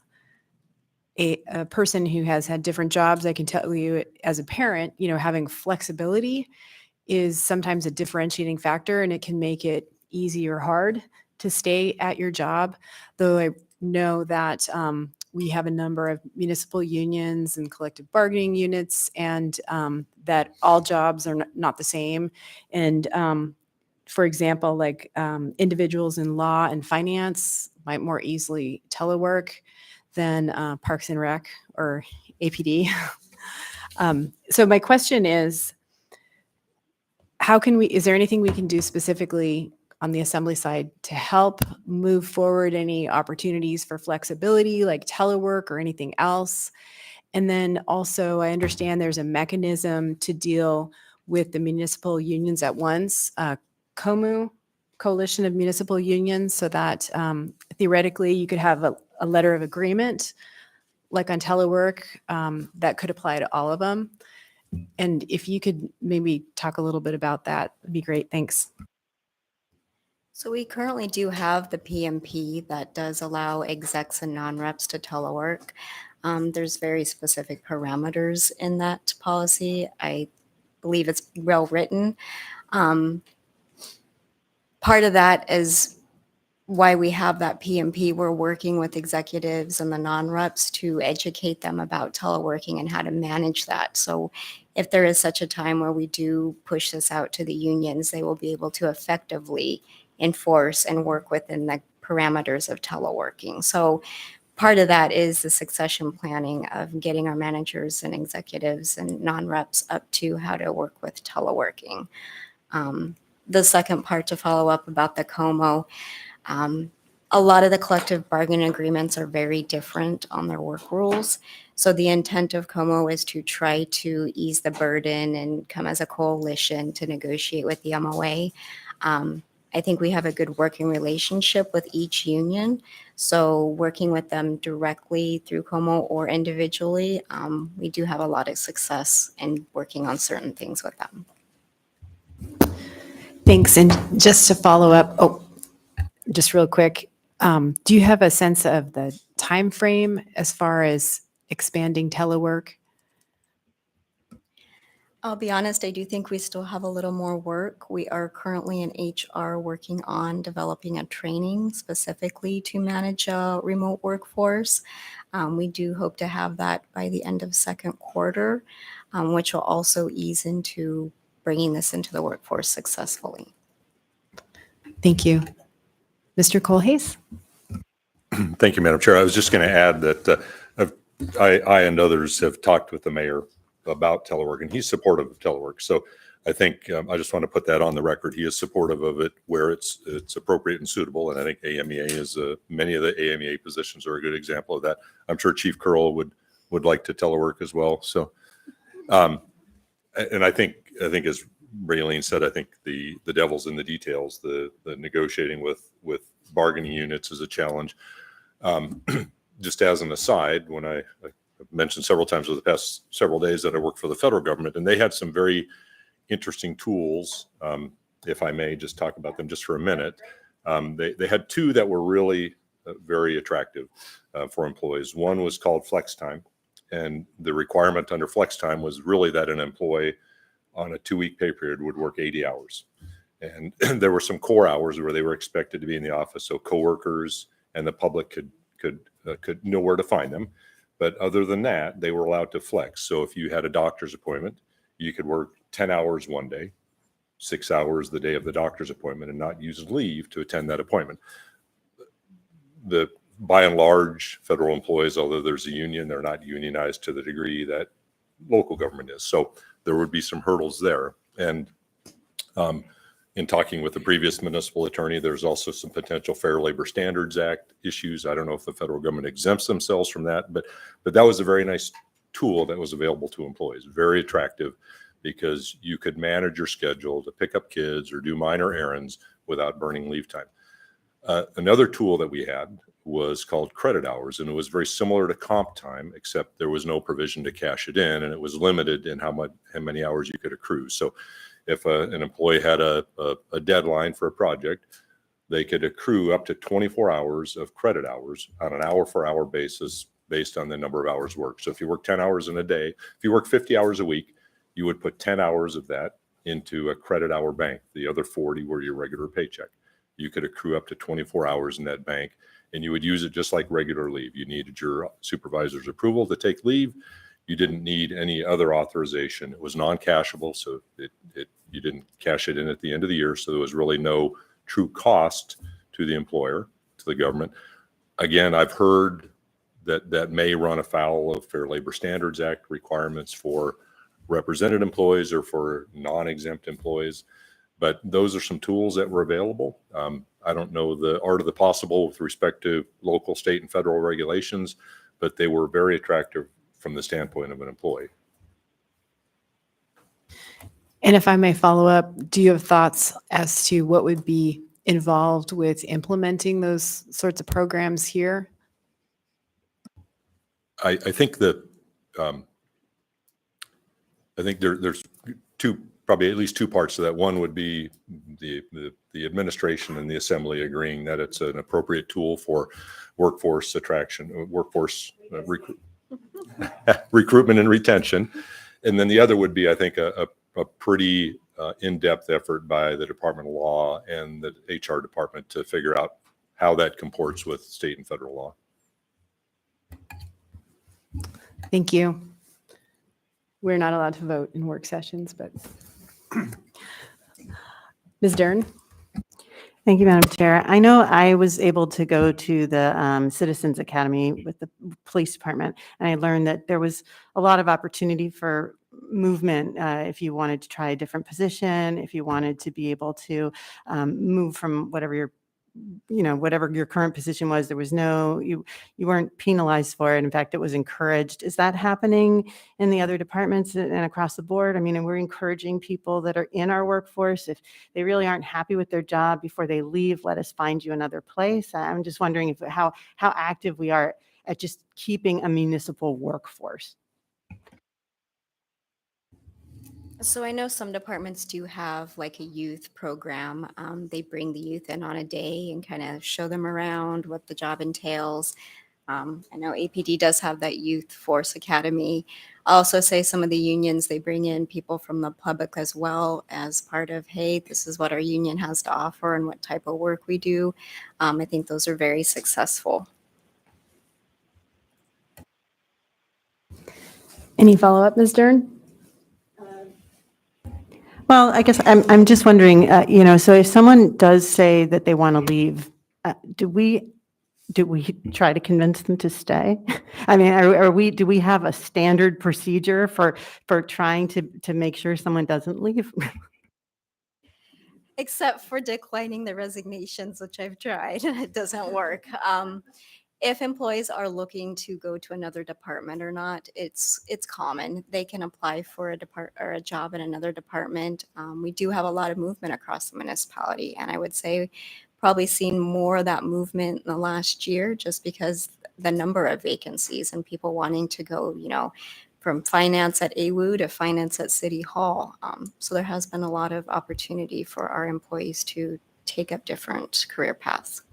a person who has had different jobs, I can tell you as a parent, having flexibility is sometimes a differentiating factor, and it can make it easy or hard to stay at your job. Though I know that we have a number of municipal unions and collective bargaining units, and that all jobs are not the same. And for example, like individuals in law and finance might more easily telework than Parks and Rec or APD. So my question is, is there anything we can do specifically on the assembly side to help move forward any opportunities for flexibility like telework or anything else? And then also, I understand there's a mechanism to deal with the municipal unions at once, COMU, Coalition of Municipal Unions, so that theoretically you could have a letter of agreement, like on telework, that could apply to all of them. And if you could maybe talk a little bit about that, would be great. Thanks. So we currently do have the PMP that does allow execs and non-reps to telework. There's very specific parameters in that policy. I believe it's well written. Part of that is why we have that PMP. We're working with executives and the non-reps to educate them about teleworking and how to manage that. So if there is such a time where we do push this out to the unions, they will be able to effectively enforce and work within the parameters of teleworking. So part of that is the succession planning of getting our managers and executives and non-reps up to how to work with teleworking. The second part, to follow up about the COMO, a lot of the collective bargaining agreements are very different on their work rules. So the intent of COMO is to try to ease the burden and come as a coalition to negotiate with the MOA. I think we have a good working relationship with each union. So working with them directly through COMO or individually, we do have a lot of success in working on certain things with them. Thanks. And just to follow up, just real quick, do you have a sense of the time frame as far as expanding telework? I'll be honest, I do think we still have a little more work. We are currently in HR working on developing a training specifically to manage a remote workforce. We do hope to have that by the end of second quarter, which will also ease into bringing this into the workforce successfully. Thank you. Mr. Colhase? Thank you, Madam Chair. I was just going to add that I and others have talked with the mayor about telework, and he's supportive of telework. So I think I just want to put that on the record. He is supportive of it where it's appropriate and suitable. And I think AMEA is many of the AMEA positions are a good example of that. I'm sure Chief Curl would like to telework as well. So, and I think as Raylene said, I think the devil's in the details. The negotiating with bargaining units is a challenge. Just as an aside, when I've mentioned several times over the past several days that I work for the federal government, and they had some very interesting tools. If I may just talk about them just for a minute. They had two that were really very attractive for employees. One was called Flex Time, and the requirement under Flex Time was really that an employee on a 2-week pay period would work 80 hours. And there were some core hours where they were expected to be in the office, so coworkers and the public could know where to find them. But other than that, they were allowed to flex. So if you had a doctor's appointment, you could work 10 hours one day, 6 hours the day of the doctor's appointment, and not use leave to attend that appointment. By and large, federal employees, although there's a union, they're not unionized to the degree that local government is. So there would be some hurdles there. And in talking with the previous municipal attorney, there's also some potential Fair Labor Standards Act issues. I don't know if the federal government exempts themselves from that, but that was a very nice tool that was available to employees. Very attractive because you could manage your schedule to pick up kids or do minor errands without burning leave time. Another tool that we had was called credit hours, and it was very similar to comp time, except there was no provision to cash it in, and it was limited in how many hours you could accrue. So if an employee had a deadline for a project, they could accrue up to 24 hours of credit hours on an hour-for-hour basis based on the number of hours worked. So if you work 10 hours in a day, if you work 50 hours a week, you would put 10 hours of that into a credit hour bank. The other 40 were your regular paycheck. You could accrue up to 24 hours in that bank, and you would use it just like regular leave. You needed your supervisor's approval to take leave. You didn't need any other authorization. It was non-cashable, so you didn't cash it in at the end of the year, so there was really no true cost to the employer, to the government. Again, I've heard that may run afoul of Fair Labor Standards Act requirements for represented employees or for non-exempt employees, but those are some tools that were available. I don't know the art of the possible with respect to local, state, and federal regulations, but they were very attractive from the standpoint of an employee. And if I may follow up, do you have thoughts as to what would be involved with implementing those sorts of programs here? I think that I think there's probably at least two parts to that. One would be the administration and the assembly agreeing that it's an appropriate tool for workforce attraction, recruitment and retention. And then the other would be, I think, a pretty in-depth effort by the Department of Law and the HR department to figure out how that comports with state and federal law. Thank you. We're not allowed to vote in work sessions, but Ms. Dern? Thank you, Madam Chair. I know I was able to go to the Citizens Academy with the police department, and I learned that there was a lot of opportunity for movement if you wanted to try a different position, if you wanted to be able to move from whatever your current position was. There was you weren't penalized for it. In fact, it was encouraged. Is that happening in the other departments and across the board? I mean, and we're encouraging people that are in our workforce, if they really aren't happy with their job before they leave, let us find you another place. I'm just wondering how active we are at just keeping a municipal workforce. So I know some departments do have like a youth program. They bring the youth in on a day and kind of show them around what the job entails. I know APD does have that Youth Force Academy. I'll also say some of the unions, they bring in people from the public as well as part of, hey, this is what our union has to offer and what type of work we do. I think those are very successful. Any follow-up, Ms. Dern? Well, I guess I'm just wondering, so if someone does say that they want to leave, do we try to convince them to stay? I mean, do we have a standard procedure for trying to make sure someone doesn't leave? Except for declining the resignations, which I've tried, and it doesn't work. If employees are looking to go to another department or not, it's common. They can apply for a job in another department. We do have a lot of movement across the municipality, and I would say probably seen more of that movement in the last year, just because the number of vacancies and people wanting to go, from finance at AWU to finance at City Hall. So there has been a lot of opportunity for our employees to take up different career paths.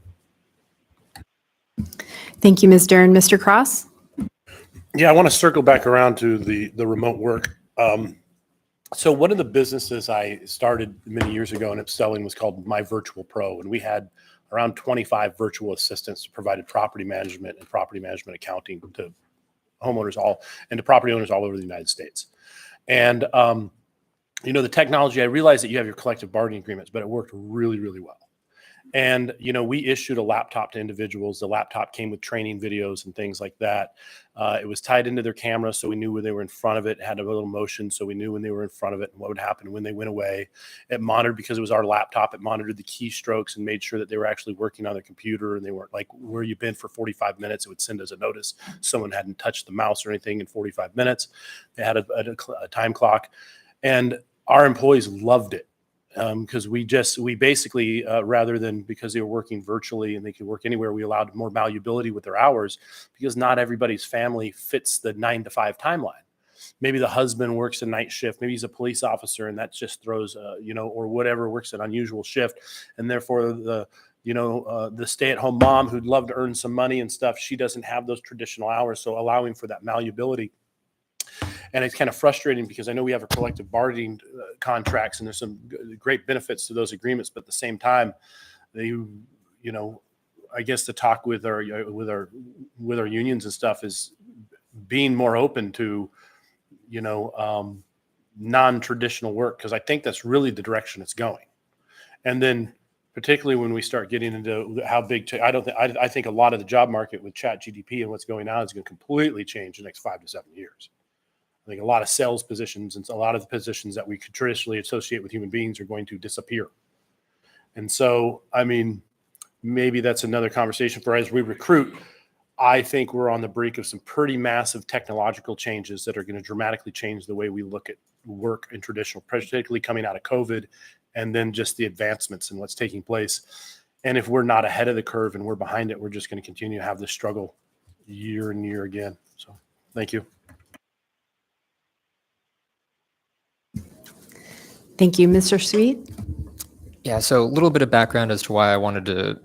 Thank you, Ms. Dern. Mr. Cross? Yeah, I want to circle back around to the remote work. So one of the businesses I started many years ago in upselling was called My Virtual Pro, and we had around 25 virtual assistants who provided property management and property management accounting to homeowners and to property owners all over the United States. And the technology, I realized that you have your collective bargaining agreements, but it worked really, really well. And, we issued a laptop to individuals. The laptop came with training videos and things like that. It was tied into their camera, so we knew when they were in front of it. It had a little motion, so we knew when they were in front of it and what would happen when they went away. It monitored, because it was our laptop, it monitored the keystrokes and made sure that they were actually working on their computer and they weren't like, where you've been for 45 minutes. It would send us a notice someone hadn't touched the mouse or anything in 45 minutes. They had a time clock, and our employees loved it. Because we basically, rather than, because they were working virtually and they could work anywhere, we allowed more malleability with their hours, because not everybody's family fits the 9 to 5 timeline. Maybe the husband works a night shift, maybe he's a police officer, and that just throws, or whatever, works an unusual shift. And therefore the stay-at-home mom who'd love to earn some money and stuff, she doesn't have those traditional hours. So allowing for that malleability. And it's kind of frustrating because I know we have a collective bargaining contracts, and there's some great benefits to those agreements, but at the same time, I guess the talk with our unions and stuff is being more open to, non-traditional work, because I think that's really the direction it's going. And then particularly when we start getting into how big, I think a lot of the job market with chat GDP and what's going on is going to completely change the next 5 to 7 years. I think a lot of sales positions and a lot of the positions that we could traditionally associate with human beings are going to disappear. And so, I mean, maybe that's another conversation for as we recruit. I think we're on the brink of some pretty massive technological changes that are going to dramatically change the way we look at work in traditional, particularly coming out of COVID, and then just the advancements and what's taking place. And if we're not ahead of the curve and we're behind it, we're just going to continue to have this struggle year and year again. So thank you. Thank you, Mr. Sweet. Yeah, so a little bit of background as to why I wanted to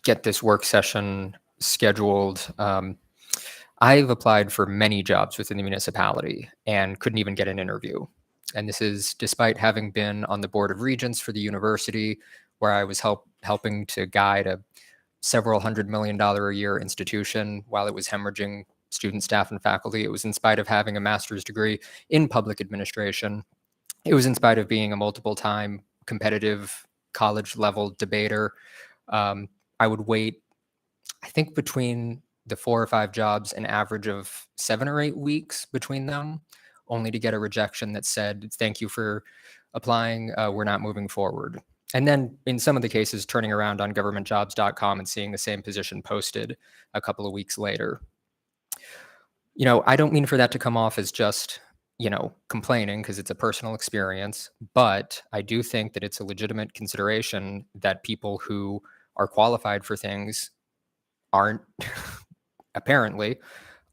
get this work session scheduled. I've applied for many jobs within the municipality and couldn't even get an interview. And this is despite having been on the board of regents for the university, where I was helping to guide a several $100 million a year institution while it was hemorrhaging student, staff, and faculty. It was in spite of having a master's degree in public administration. It was in spite of being a multiple-time competitive college-level debater. I would wait, I think, between the 4 or 5 jobs, an average of 7 or 8 weeks between them, only to get a rejection that said, "Thank you for applying, we're not moving forward." And then in some of the cases, turning around on governmentjobs.com and seeing the same position posted a couple of weeks later. I don't mean for that to come off as just, complaining, because it's a personal experience, but I do think that it's a legitimate consideration that people who are qualified for things aren't apparently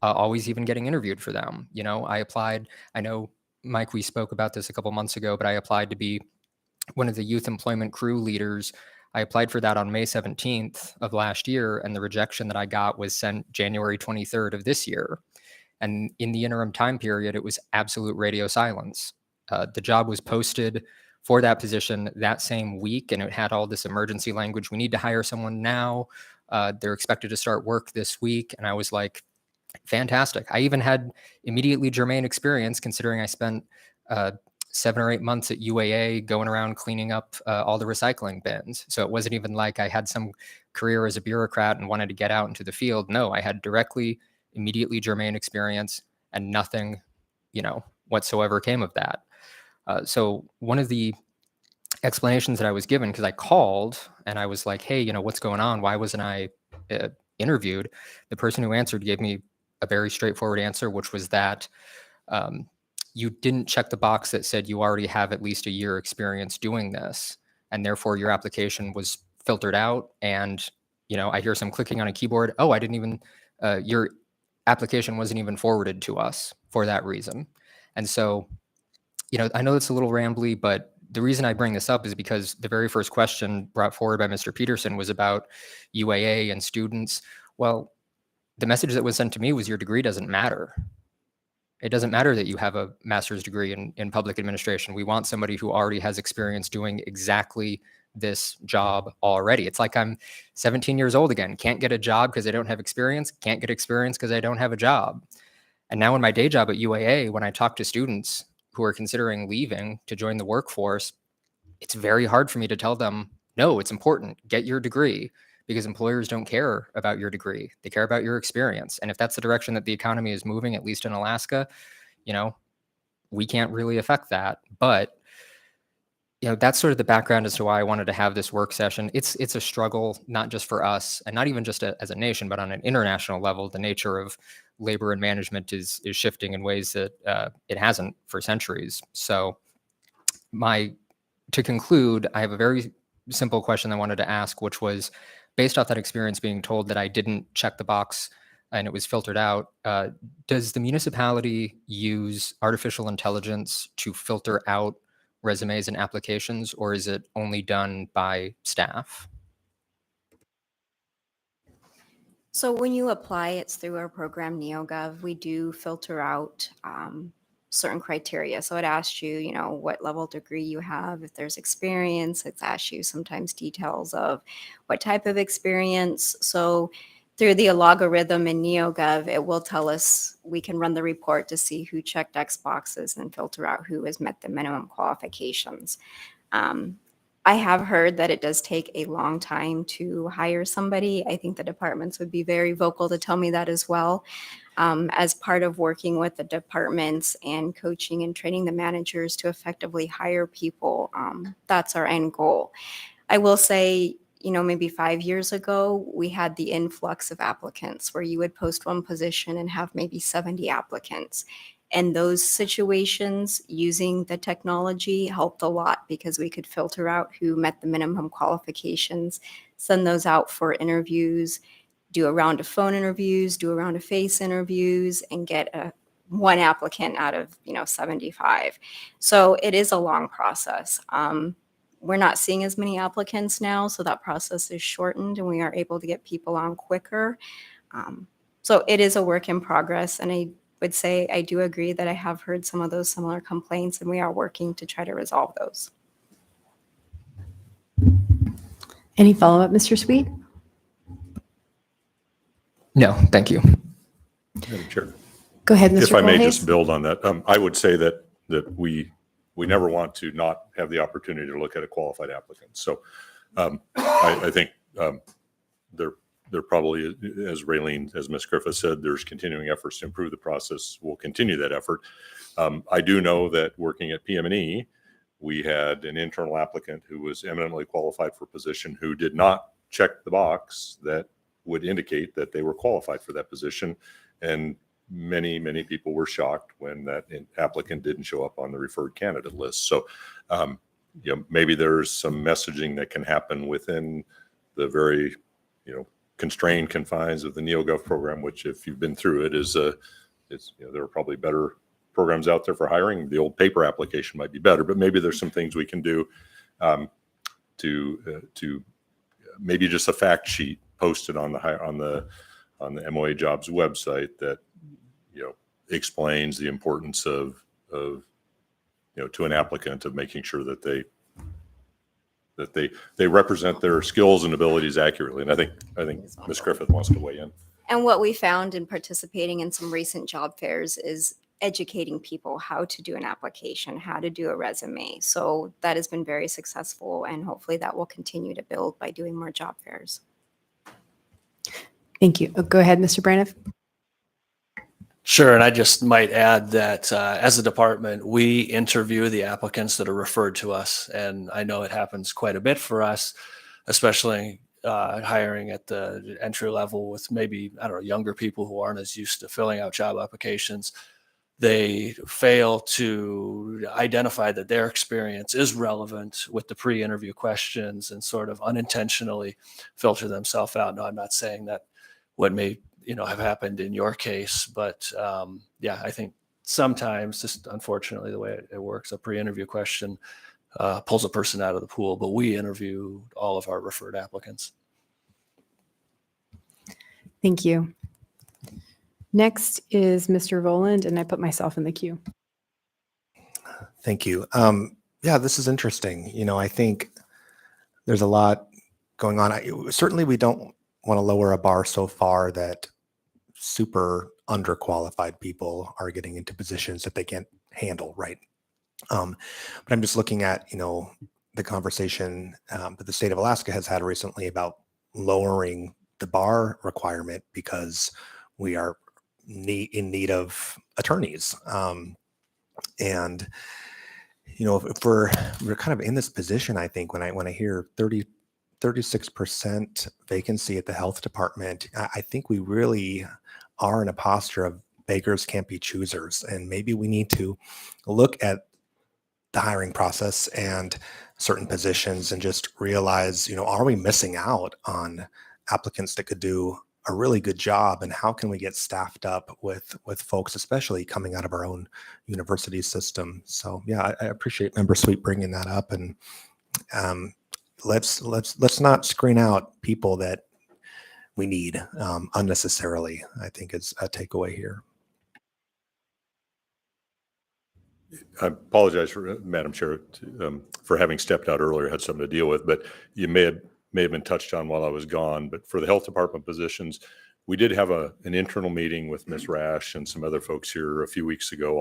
always even getting interviewed for them. I applied, I know, Mike, we spoke about this a couple months ago, but I applied to be one of the youth employment crew leaders. I applied for that on May 17th of last year, and the rejection that I got was sent January 23rd of this year. And in the interim time period, it was absolute radio silence. The job was posted for that position that same week, and it had all this emergency language. We need to hire someone now. They're expected to start work this week. And I was like, fantastic. I even had immediately germane experience, considering I spent 7 or 8 months at UAA going around cleaning up all the recycling bins. So it wasn't even like I had some career as a bureaucrat and wanted to get out into the field. No, I had immediately germane experience, and nothing, whatsoever came of that. So one of the explanations that I was given, because I called and I was like, "Hey, what's going on? Why wasn't I interviewed?" The person who answered gave me a very straightforward answer, which was that you didn't check the box that said you already have at least a year experience doing this, and therefore your application was filtered out. And I hear some clicking on a keyboard. "Oh, I didn't even your application wasn't even forwarded to us for that reason." And so, I know it's a little rambly, but the reason I bring this up is because the very first question brought forward by Mr. Peterson was about UAA and students. Well, the message that was sent to me was, your degree doesn't matter. It doesn't matter that you have a master's degree in public administration. We want somebody who already has experience doing exactly this job already. It's like I'm 17 years old again. Can't get a job because I don't have experience. Can't get experience because I don't have a job. And now in my day job at UAA, when I talk to students who are considering leaving to join the workforce, it's very hard for me to tell them, no, it's important. Get your degree, because employers don't care about your degree. They care about your experience. And if that's the direction that the economy is moving, at least in Alaska, we can't really affect that. But that's sort of the background as to why I wanted to have this work session. It's a struggle, not just for us, and not even just as a nation, but on an international level. The nature of labor and management is shifting in ways that it hasn't for centuries. So to conclude, I have a very simple question I wanted to ask, which was, based off that experience being told that I didn't check the box and it was filtered out, does the municipality use artificial intelligence to filter out resumes and applications, or is it only done by staff? So when you apply, it's through our program NeoGov. We do filter out certain criteria. So it asks you, you know, what level degree you have, if there's experience. It's asked you sometimes details of what type of experience. So through the algorithm in NeoGov, it will tell us, we can run the report to see who checked X boxes and filter out who has met the minimum qualifications. I have heard that it does take a long time to hire somebody. I think the departments would be very vocal to tell me that as well. As part of working with the departments and coaching and training the managers to effectively hire people, that's our end goal. I will say, you know, maybe 5 years ago, we had the influx of applicants where you would post one position and have maybe 70 applicants. And those situations, using the technology helped a lot because we could filter out who met the minimum qualifications, send those out for interviews, do a round of phone interviews, do a round of face interviews, and get one applicant out of, you know, 75. So it is a long process. We're not seeing as many applicants now, so that process is shortened and we are able to get people on quicker. So it is a work in progress, and I would say I do agree that I have heard some of those similar complaints, and we are working to try to resolve those. Any follow-up, Mr. Sweet? No, thank you. Madam Chair. Go ahead, Mr. If I may Colhase. just build on that, I would say that we never want to not have the opportunity to look at a qualified applicant. So I think there probably, as Raylene, as Ms. Griffith said, there's continuing efforts to improve the process. We'll continue that effort. I do know that working at PM&E, we had an internal applicant who was eminently qualified for a position who did not check the box that would indicate that they were qualified for that position. And many, many people were shocked when that applicant didn't show up on the referred candidate list. So, you know, maybe there's some messaging that can happen within the very, you know, constrained confines of the NeoGov program, which, if you've been through it, is it's, you know, there are probably better programs out there for hiring. The old paper application might be better, but maybe there's some things we can do to maybe just a fact sheet posted on the MOA jobs website that, you know, explains the importance of you know, to an applicant, of making sure that they represent their skills and abilities accurately. And I think Ms. Griffith wants to weigh in. And what we found in participating in some recent job fairs is educating people how to do an application, how to do a resume. So that has been very successful, and hopefully that will continue to build by doing more job fairs. Thank you. Go ahead, Mr. Braniff. Sure, and I just might add that as a department, we interview the applicants that are referred to us, and I know it happens quite a bit for us, especially hiring at the entry level with maybe, I don't know, younger people who aren't as used to filling out job applications. They fail to identify that their experience is relevant with the pre-interview questions and sort of unintentionally filter themselves out. No, I'm not saying that what may, you know, have happened in your case, but yeah, I think sometimes, just unfortunately the way it works, a pre-interview question pulls a person out of the pool, but we interview all of our referred applicants. Thank you. Next is Mr. Voland, and I put myself in the queue. Thank you. Yeah, this is interesting. You know, I think there's a lot going on. Certainly, we don't want to lower a bar so far that super underqualified people are getting into positions that they can't handle, right? But I'm just looking at, you know, the conversation that the state of Alaska has had recently about lowering the bar requirement because we are in need of attorneys. And, you know, if we're kind of in this position, I think when I hear 36% vacancy at the health department, I think we really are in a posture of beggars can't be choosers. And maybe we need to look at the hiring process and certain positions and just realize, you know, are we missing out on applicants that could do a really good job, and how can we get staffed up with folks, especially coming out of our own university system? So yeah, I appreciate Member Sweet bringing that up, and let's not screen out people that we need unnecessarily, I think is a takeaway here. I apologize for Madam Chair for having stepped out earlier, had something to deal with, but you may have been touched on while I was gone. But for the health department positions, we did have an internal meeting with Ms. Rash and some other folks here a few weeks ago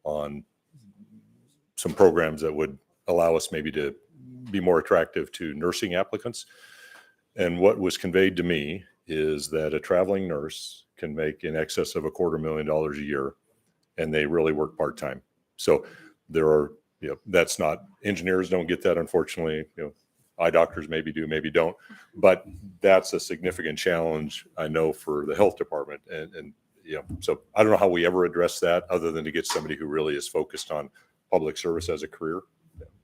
on some programs that would allow us maybe to be more attractive to nursing applicants. And what was conveyed to me is that a traveling nurse can make in excess of $250,000 a year, and they really work part-time. So there are, that's not, engineers don't get that, unfortunately. Eye doctors maybe do, maybe don't, but that's a significant challenge, I know, for the health department. And so I don't know how we ever address that other than to get somebody who really is focused on public service as a career.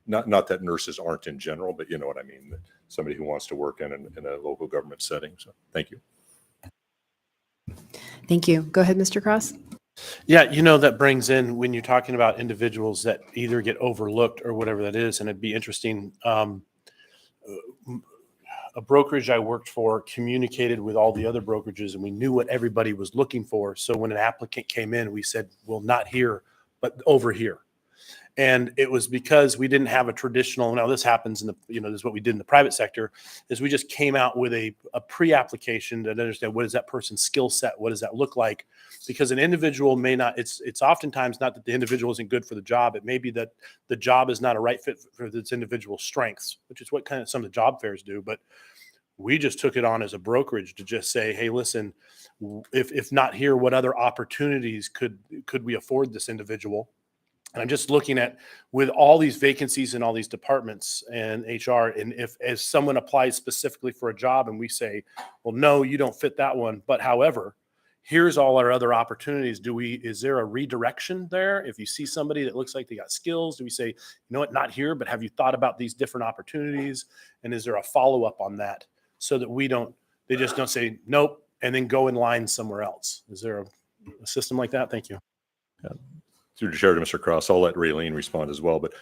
Not that nurses aren't in general, but you know what I mean, that somebody who wants to work in a local government setting. So thank you. Thank you. Go ahead, Mr. Cross. Yeah, that brings in when you're talking about individuals that either get overlooked or whatever that is, and it'd be interesting. A brokerage I worked for communicated with all the other brokerages, and we knew what everybody was looking for. So when an applicant came in, we said, well, not here, but over here. And it was because we didn't have a traditional, now this happens in the, this is what we did in the private sector, is we just came out with a pre-application to understand what is that person's skill set, what does that look like? Because an individual may not, it's oftentimes not that the individual isn't good for the job. It may be that the job is not a right fit for this individual's strengths, which is what kind of some of the job fairs do. But we just took it on as a brokerage to just say, hey, listen, if not here, what other opportunities could we afford this individual? And I'm just looking at, with all these vacancies in all these departments and HR, and if someone applies specifically for a job and we say, well, no, you don't fit that one, but however, here's all our other opportunities. Is there a redirection there? If you see somebody that looks like they got skills, do we say, you know what, not here, but have you thought about these different opportunities? And is there a follow-up on that so that they just don't say, nope, and then go in line somewhere else? Is there a system like that? Thank you. Yeah. Through the chair to Mr. Cross, I'll let Raylene respond as well, but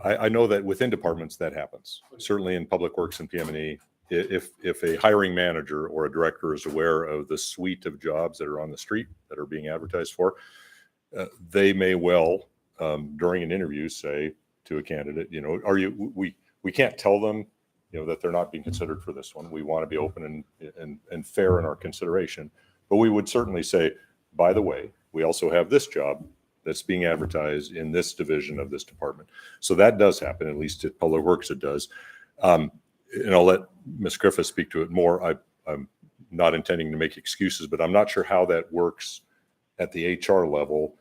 I know that within departments that happens. Certainly in Public Works and PM&E, if a hiring manager or a director is aware of the suite of jobs that are on the street that are being advertised for, they may well, during an interview, say to a candidate, we can't tell them, that they're not being considered for this one. We want to be open and fair in our consideration, but we would certainly say, by the way, we also have this job that's being advertised in this division of this department. So that does happen, at least at Public Works it does. And I'll let Ms. Griffith speak to it more. I'm not intending to make excuses, but I'm not sure how that works at the HR level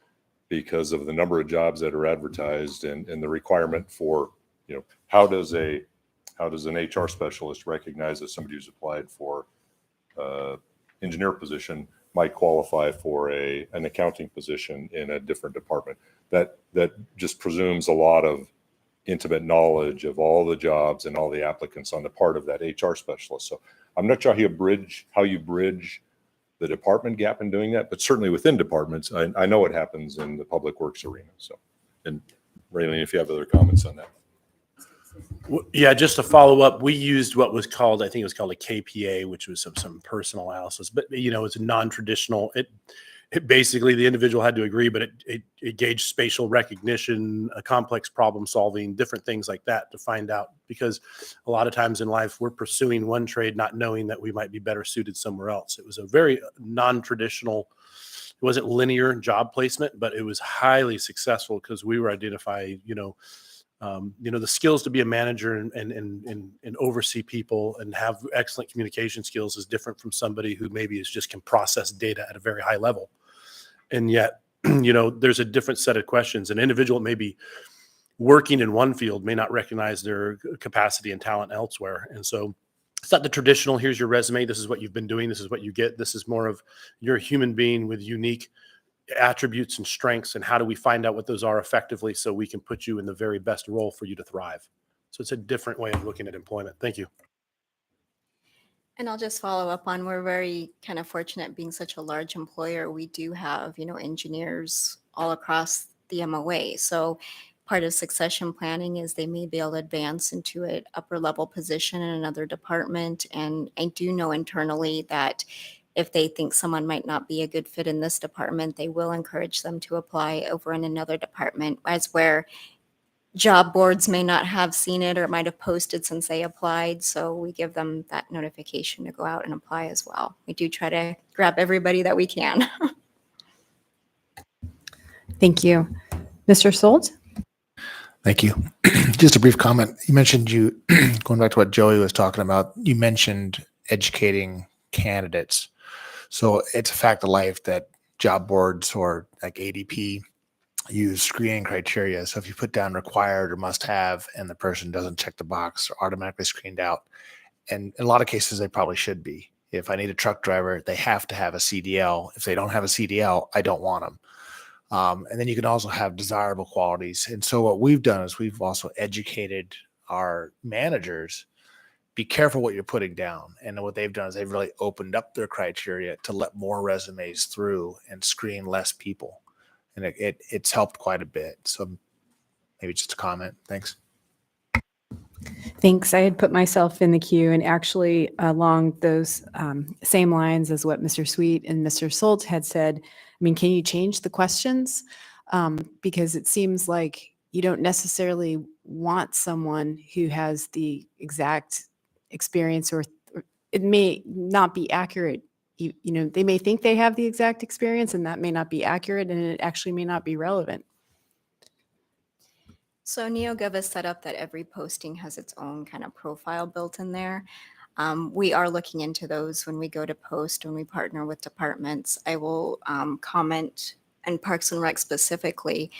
because of the number of jobs that are advertised and the requirement for, how does an HR specialist recognize that somebody who's applied for engineer position might qualify for an accounting position in a different department. That just presumes a lot of intimate knowledge of all the jobs and all the applicants on the part of that HR specialist. So I'm not sure how you bridge the department gap in doing that, but certainly within departments, I know it happens in the Public Works arena. So, and Raylene, if you have other comments on that. Yeah, just to follow up, we used what was called, I think it was called a KPA, which was some personal analysis, but it's a non-traditional. It basically, the individual had to agree, but it gauged spatial recognition, complex problem solving, different things like that to find out, because a lot of times in life we're pursuing one trade, not knowing that we might be better suited somewhere else. It was a very non-traditional. It wasn't linear job placement, but it was highly successful because we were identifying, the skills to be a manager and oversee people and have excellent communication skills is different from somebody who maybe just can process data at a very high level. And yet, there's a different set of questions. An individual may be working in one field, may not recognize their capacity and talent elsewhere. And so it's not the traditional, here's your resume, this is what you've been doing, this is what you get. This is more of, you're a human being with unique attributes and strengths, and how do we find out what those are effectively so we can put you in the very best role for you to thrive. So it's a different way of looking at employment. Thank you. And I'll just follow up on, we're very kind of fortunate being such a large employer. We do have, engineers all across the MOA. So part of succession planning is they may be able to advance into an upper level position in another department. And I do know internally that if they think someone might not be a good fit in this department, they will encourage them to apply over in another department, as where job boards may not have seen it or might have posted since they applied. So we give them that notification to go out and apply as well. We do try to grab everybody that we can. Thank you. Mr. Solt? Thank you. Just a brief comment. You mentioned going back to what Joey was talking about, you mentioned educating candidates. So it's a fact of life that job boards or like ADP use screening criteria. So if you put down required or must have, and the person doesn't check the box, they're automatically screened out. And in a lot of cases, they probably should be. If I need a truck driver, they have to have a CDL. If they don't have a CDL, I don't want them. And then you can also have desirable qualities. And so what we've done is we've also educated our managers, be careful what you're putting down. And what they've done is they've really opened up their criteria to let more resumes through and screen less people. And it's helped quite a bit. So maybe just a comment. Thanks. Thanks. I had put myself in the queue, and actually along those same lines as what Mr. Sweet and Mr. Solt had said, I mean, can you change the questions? Because it seems like you don't necessarily want someone who has the exact experience, or it may not be accurate. You know, they may think they have the exact experience, and that may not be accurate, and it actually may not be relevant. So NeoGov is set up that every posting has its own kind of profile built in there. We are looking into those when we go to post, when we partner with departments. I will comment, and Parks and Rec specifically,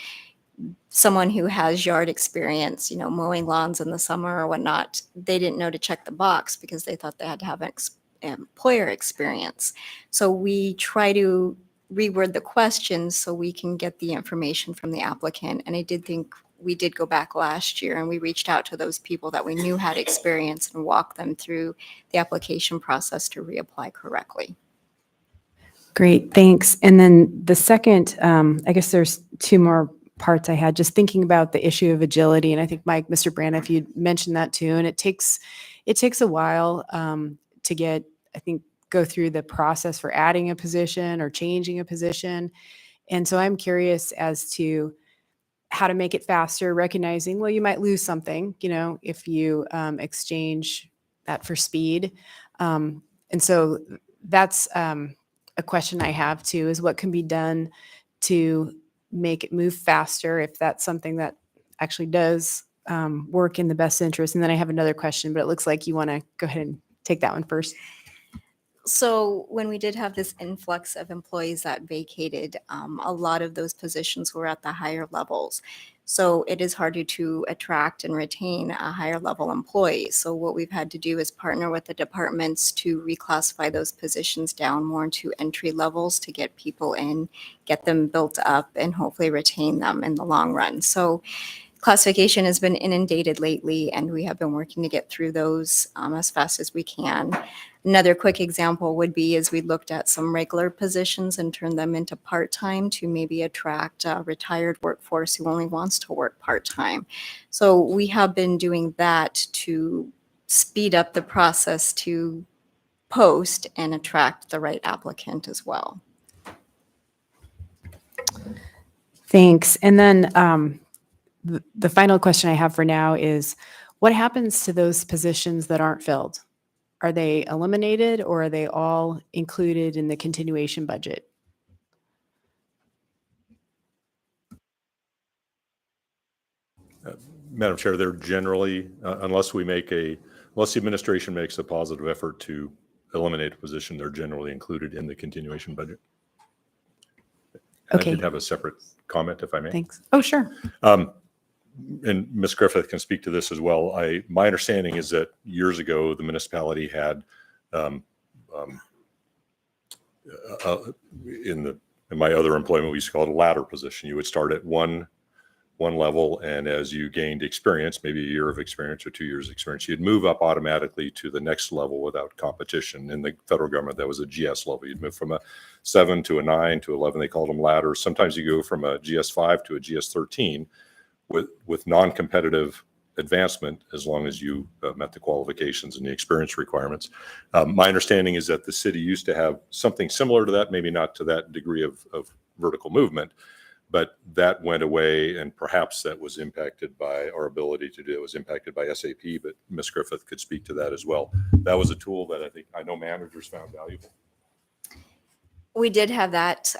someone who has yard experience, you know, mowing lawns in the summer or whatnot, they didn't know to check the box because they thought they had to have employer experience. So we try to reword the questions so we can get the information from the applicant. And I did think we did go back last year and we reached out to those people that we knew had experience and walked them through the application process to reapply correctly. Great, thanks. And then the second, I guess there's two more parts I had, just thinking about the issue of agility. And I think, Mike, Mr. Braniff, you mentioned that too. And it takes a while to get, I think, go through the process for adding a position or changing a position. And so I'm curious as to how to make it faster, recognizing, well, you might lose something, you know, if you exchange that for speed. And so that's a question I have too, is what can be done to make it move faster, if that's something that actually does work in the best interest. And then I have another question, but it looks like you want to go ahead and take that one first. So when we did have this influx of employees that vacated, a lot of those positions were at the higher levels. So it is harder to attract and retain a higher level employee. So what we've had to do is partner with the departments to reclassify those positions down more into entry levels to get people in, get them built up, and hopefully retain them in the long run. So classification has been inundated lately, and we have been working to get through those as fast as we can. Another quick example would be is we looked at some regular positions and turned them into part-time to maybe attract a retired workforce who only wants to work part-time. So we have been doing that to speed up the process to post and attract the right applicant as well. Thanks. And then the final question I have for now is, what happens to those positions that aren't filled? Are they eliminated, or are they all included in the continuation budget? Madam Chair, they're generally, unless the administration makes a positive effort to eliminate a position, they're generally included in the continuation budget. Okay. I did have a separate comment, if I may. Thanks. Oh, sure. And Ms. Griffith can speak to this as well. My understanding is that years ago, the municipality had in my other employment, we used to call it a ladder position. You would start at one level, and as you gained experience, maybe a year of experience or 2 years of experience, you'd move up automatically to the next level without competition. In the federal government, that was a GS level. You'd move from a 7 to a 9 to 11. They called them ladders. Sometimes you go from a GS 5 to a GS 13, with non-competitive advancement as long as you met the qualifications and the experience requirements. My understanding is that the city used to have something similar to that, maybe not to that degree of vertical movement, but that went away, and perhaps that was impacted by our ability to do it. Was impacted by SAP, but Ms. Griffith could speak to that as well. That was a tool that I know managers found valuable. We did have that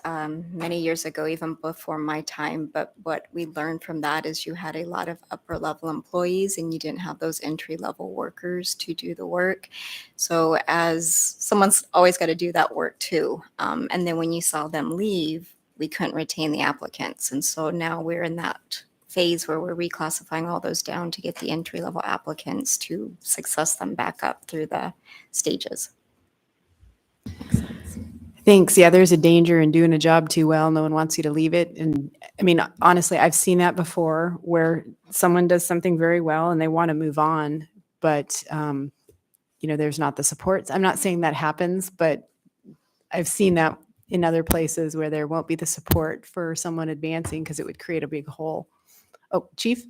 many years ago, even before my time. But what we learned from that is you had a lot of upper level employees and you didn't have those entry level workers to do the work. So as someone's always got to do that work too. And then when you saw them leave, we couldn't retain the applicants. And so now we're in that phase where we're reclassifying all those down to get the entry level applicants to success them back up through the stages. Thanks. Yeah, there's a danger in doing a job too well. No one wants you to leave it. And I mean, honestly, I've seen that before where someone does something very well and they want to move on, but there's not the support. I'm not saying that happens, but I've seen that in other places where there won't be the support for someone advancing because it would create a big hole. Oh, Chief?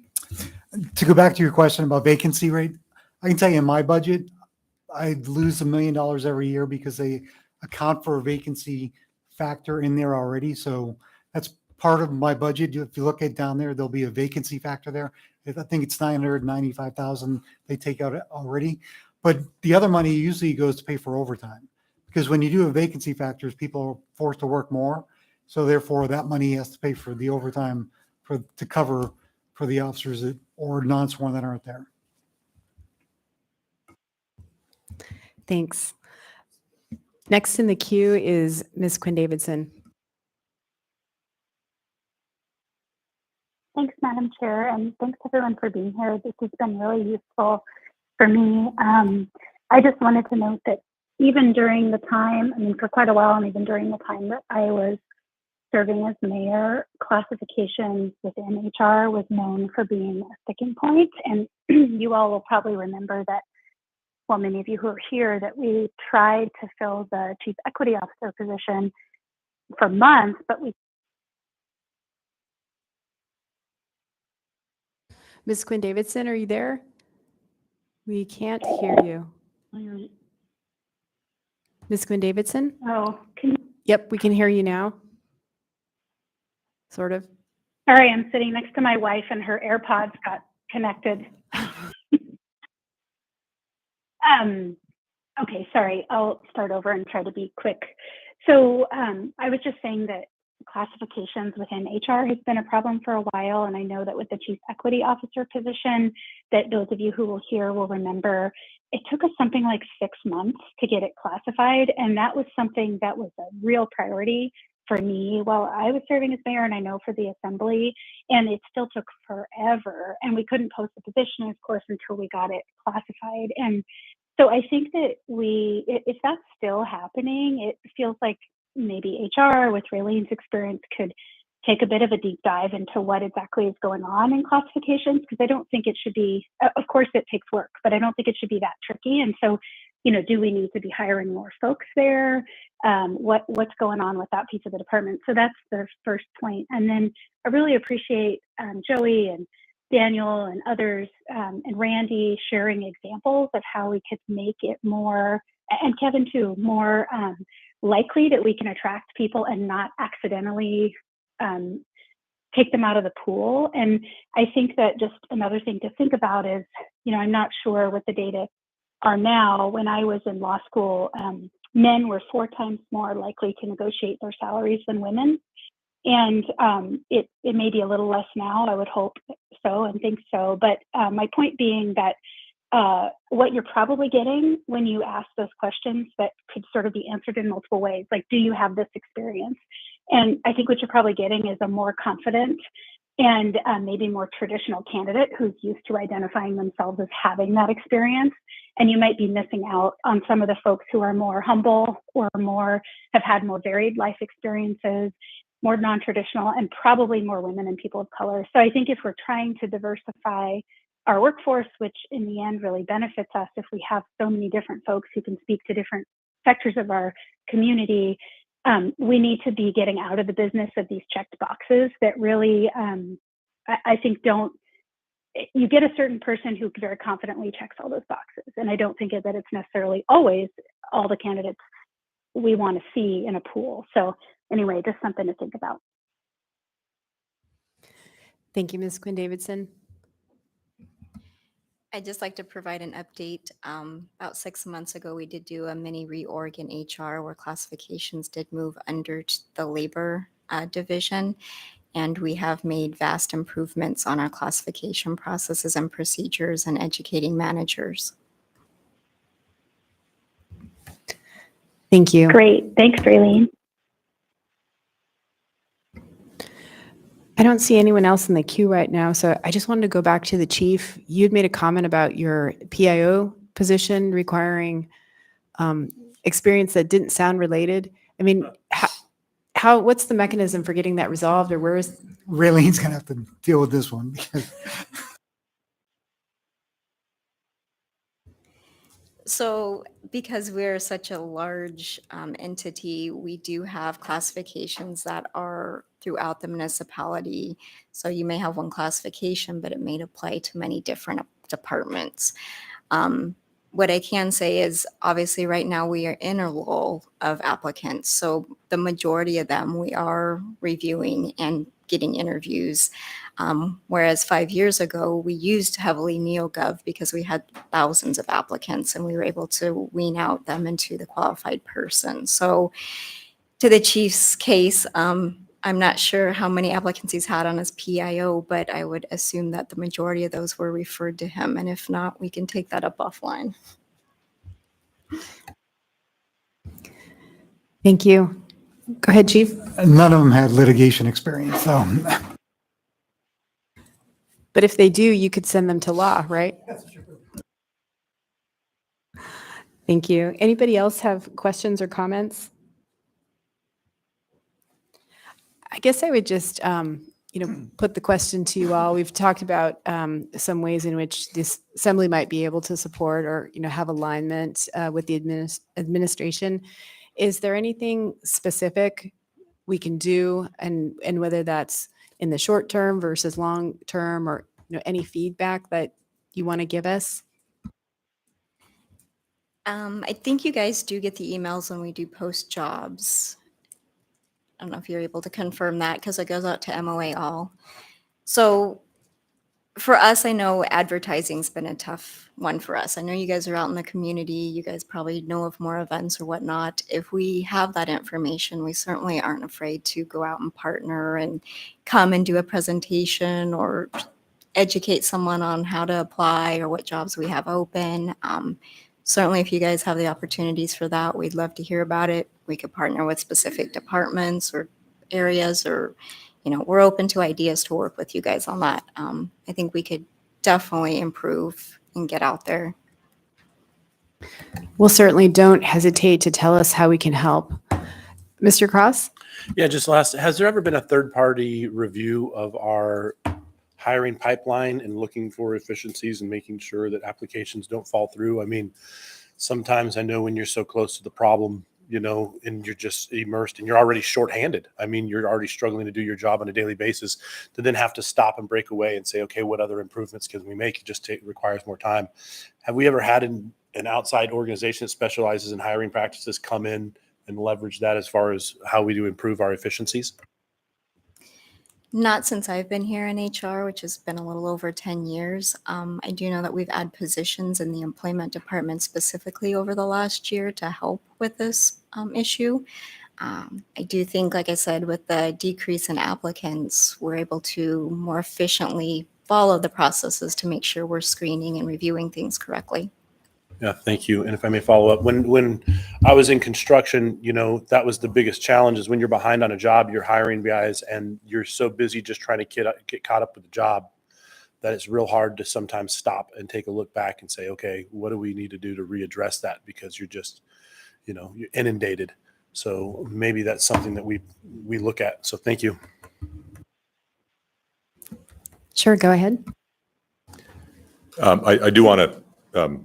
To go back to your question about vacancy rate, I can tell you in my budget, I lose $1 million every year because they account for a vacancy factor in there already. So that's part of my budget. If you look at down there, there'll be a vacancy factor there. I think it's $995,000 they take out already. But the other money usually goes to pay for overtime, because when you do a vacancy factors, people are forced to work more. So therefore that money has to pay for the overtime to cover for the officers or non-sworn that aren't there. Thanks. Next in the queue is Ms. Quinn Davidson. Thanks, Madam Chair, and thanks everyone for being here. This has been really useful for me. I just wanted to note that even during the time, for quite a while, and even during the time that I was serving as mayor, classifications within HR was known for being a sticking point. And you all will probably remember that, well, many of you who are here, that we tried to fill the chief equity officer position for months, but we. Ms. Quinn Davidson, are you there? We can't hear you. Ms. Quinn Davidson? Oh, can you? Yep, we can hear you now. Sort of. Sorry, I'm sitting next to my wife and her AirPods got connected. Okay, sorry, I'll start over and try to be quick. So I was just saying that classifications within HR has been a problem for a while, and I know that with the chief equity officer position, that those of you who will hear will remember, it took us something like 6 months to get it classified, and that was something that was a real priority for me while I was serving as mayor, and I know for the assembly, and it still took forever, and we couldn't post the position, of course, until we got it classified. And so I think that if that's still happening, it feels like maybe HR with Raylene's experience could take a bit of a deep dive into what exactly is going on in classifications, because I don't think it should be, of course it takes work, but I don't think it should be that tricky. And so, do we need to be hiring more folks there? What's going on with that piece of the department? So that's the first point. And then I really appreciate Joey and Daniel and others and Randy sharing examples of how we could make it more, and Kevin too, more likely that we can attract people and not accidentally take them out of the pool. And I think that just another thing to think about is, I'm not sure what the data are now. When I was in law school, men were 4 times more likely to negotiate their salaries than women. And it may be a little less now, I would hope so and think so. But my point being that what you're probably getting when you ask those questions that could sort of be answered in multiple ways, like, do you have this experience? And I think what you're probably getting is a more confident and maybe more traditional candidate who's used to identifying themselves as having that experience. And you might be missing out on some of the folks who are more humble or have had more varied life experiences, more non-traditional, and probably more women and people of color. So I think if we're trying to diversify our workforce, which in the end really benefits us if we have so many different folks who can speak to different sectors of our community, we need to be getting out of the business of these checked boxes that really I think you get a certain person who very confidently checks all those boxes. And I don't think that it's necessarily always all the candidates we want to see in a pool. So anyway, just something to think about. Thank you, Ms. Quinn Davidson. I'd just like to provide an update. About 6 months ago, we did do a mini reorg in HR where classifications did move under the labor division. And we have made vast improvements on our classification processes and procedures and educating managers. Thank you. Great. Thanks, Raylene. I don't see anyone else in the queue right now, so I just wanted to go back to the chief. You'd made a comment about your PIO position requiring experience that didn't sound related. I mean, what's the mechanism for getting that resolved, or where is? Raylene's going to have to deal with this one because So because we're such a large entity, we do have classifications that are throughout the municipality. So you may have one classification, but it may apply to many different departments. What I can say is obviously right now we are in a lull of applicants. So the majority of them we are reviewing and getting interviews. Whereas 5 years ago, we used heavily NeoGov because we had thousands of applicants and we were able to wean out them into the qualified person. So to the chief's case, I'm not sure how many applicants he's had on his PIO, but I would assume that the majority of those were referred to him. And if not, we can take that up offline. Thank you. Go ahead, Chief. none of them had litigation experience. So But if they do, you could send them to law, right? Thank you. Anybody else have questions or comments? I guess I would just, put the question to you all. We've talked about some ways in which this assembly might be able to support or, have alignment with the administration. Is there anything specific we can do, and whether that's in the short term versus long term, or any feedback that you want to give us? I think you guys do get the emails when we do post jobs. I don't know if you're able to confirm that because it goes out to MOA all. So for us, I know advertising's been a tough one for us. I know you guys are out in the community. You guys probably know of more events or whatnot. If we have that information, we certainly aren't afraid to go out and partner and come and do a presentation or educate someone on how to apply or what jobs we have open. Certainly, if you guys have the opportunities for that, we'd love to hear about it. We could partner with specific departments or areas, or, we're open to ideas to work with you guys on that. I think we could definitely improve and get out there. Well, certainly don't hesitate to tell us how we can help. Mr. Cross? Yeah, just last, has there ever been a third-party review of our hiring pipeline and looking for efficiencies and making sure that applications don't fall through? I mean, sometimes I know when you're so close to the problem, and you're just immersed and you're already shorthanded. I mean, you're already struggling to do your job on a daily basis, to then have to stop and break away and say, okay, what other improvements can we make? It just requires more time. Have we ever had an outside organization that specializes in hiring practices come in and leverage that as far as how we do improve our efficiencies? Not since I've been here in HR, which has been a little over 10 years. I do know that we've added positions in the employment department specifically over the last year to help with this issue. I do think, like I said, with the decrease in applicants, we're able to more efficiently follow the processes to make sure we're screening and reviewing things correctly. Yeah, thank you. And if I may follow up, when I was in construction, that was the biggest challenge, is when you're behind on a job, you're hiring guys and you're so busy just trying to get caught up with the job that it's real hard to sometimes stop and take a look back and say, okay, what do we need to do to readdress that? Because you're just, you're inundated. So maybe that's something that we look at. So thank you. Sure, go ahead. I do want to,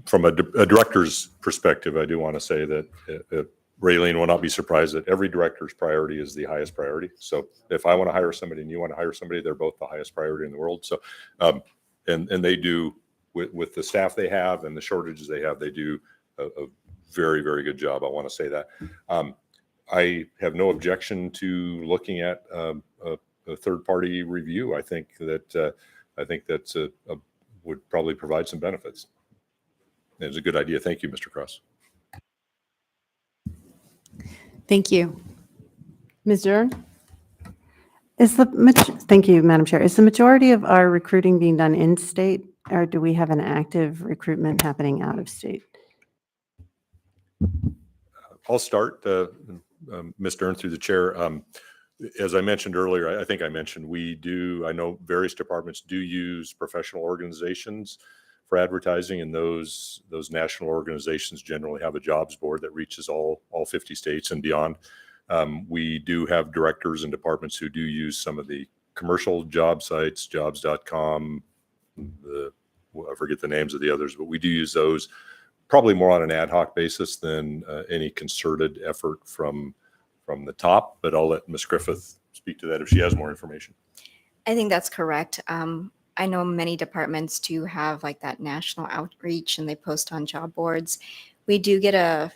from a director's perspective, I do want to say that Raylene will not be surprised that every director's priority is the highest priority. So if I want to hire somebody and you want to hire somebody, they're both the highest priority in the world. So, and they do with the staff they have and the shortages they have, they do a very, very good job. I want to say that. I have no objection to looking at a third-party review. I think that's would probably provide some benefits. It's a good idea. Thank you, Mr. Cross. Thank you. Ms. Dern? Thank you, Madam Chair. Is the majority of our recruiting being done in-state, or do we have an active recruitment happening out of state? I'll start, Ms. Dern, through the chair. As I mentioned earlier, I think I mentioned I know various departments do use professional organizations for advertising, and those national organizations generally have a jobs board that reaches all 50 states and beyond. We do have directors and departments who do use some of the commercial job sites, jobs.com, I forget the names of the others, but we do use those probably more on an ad hoc basis than any concerted effort from the top. But I'll let Ms. Griffith speak to that if she has more information. I think that's correct. I know many departments do have like that national outreach and they post on job boards. We do get a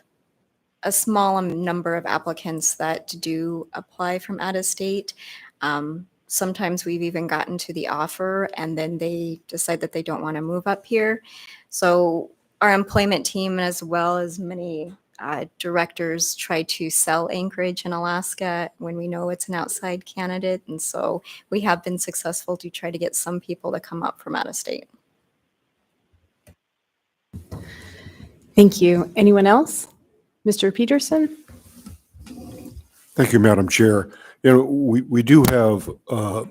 small number of applicants that do apply from out of state. Sometimes we've even gotten to the offer and then they decide that they don't want to move up here. So our employment team, as well as many directors, try to sell Anchorage in Alaska when we know it's an outside candidate. And so we have been successful to try to get some people to come up from out of state. Thank you. Anyone else? Mr. Peterson? Thank you, Madam Chair. We do have a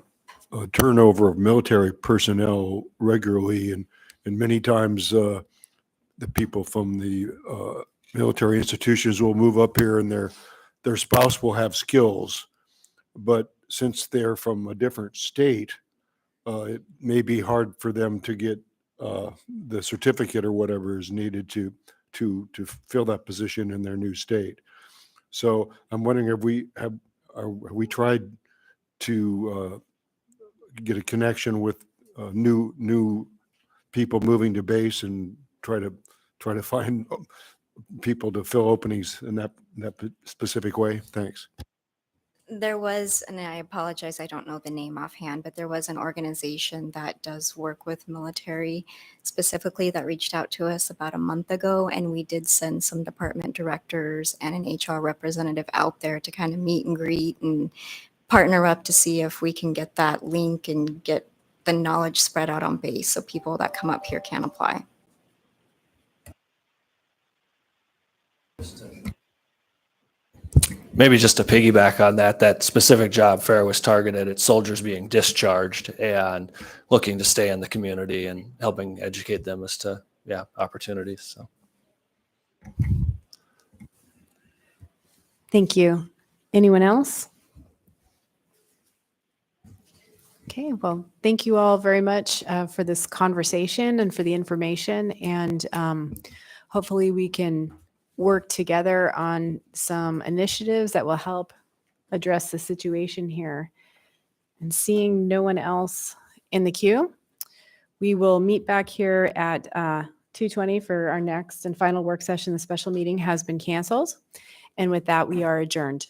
turnover of military personnel regularly, and many times the people from the military institutions will move up here and their spouse will have skills. But since they're from a different state, it may be hard for them to get the certificate or whatever is needed to fill that position in their new state. So I'm wondering, have we tried to get a connection with new people moving to base and try to find people to fill openings in that specific way? Thanks. There was, and I apologize, I don't know the name offhand, but there was an organization that does work with military specifically that reached out to us about a month ago, and we did send some department directors and an HR representative out there to kind of meet and greet and partner up to see if we can get that link and get the knowledge spread out on base so people that come up here can apply. Maybe just to piggyback on that specific job fair was targeted at soldiers being discharged and looking to stay in the community and helping educate them as to opportunities. So. Thank you. Anyone else? Okay, well, thank you all very much for this conversation and for the information. And hopefully we can work together on some initiatives that will help address the situation here. And seeing no one else in the queue, we will meet back here at 2:20 for our next and final work session. The special meeting has been canceled. And with that, we are adjourned.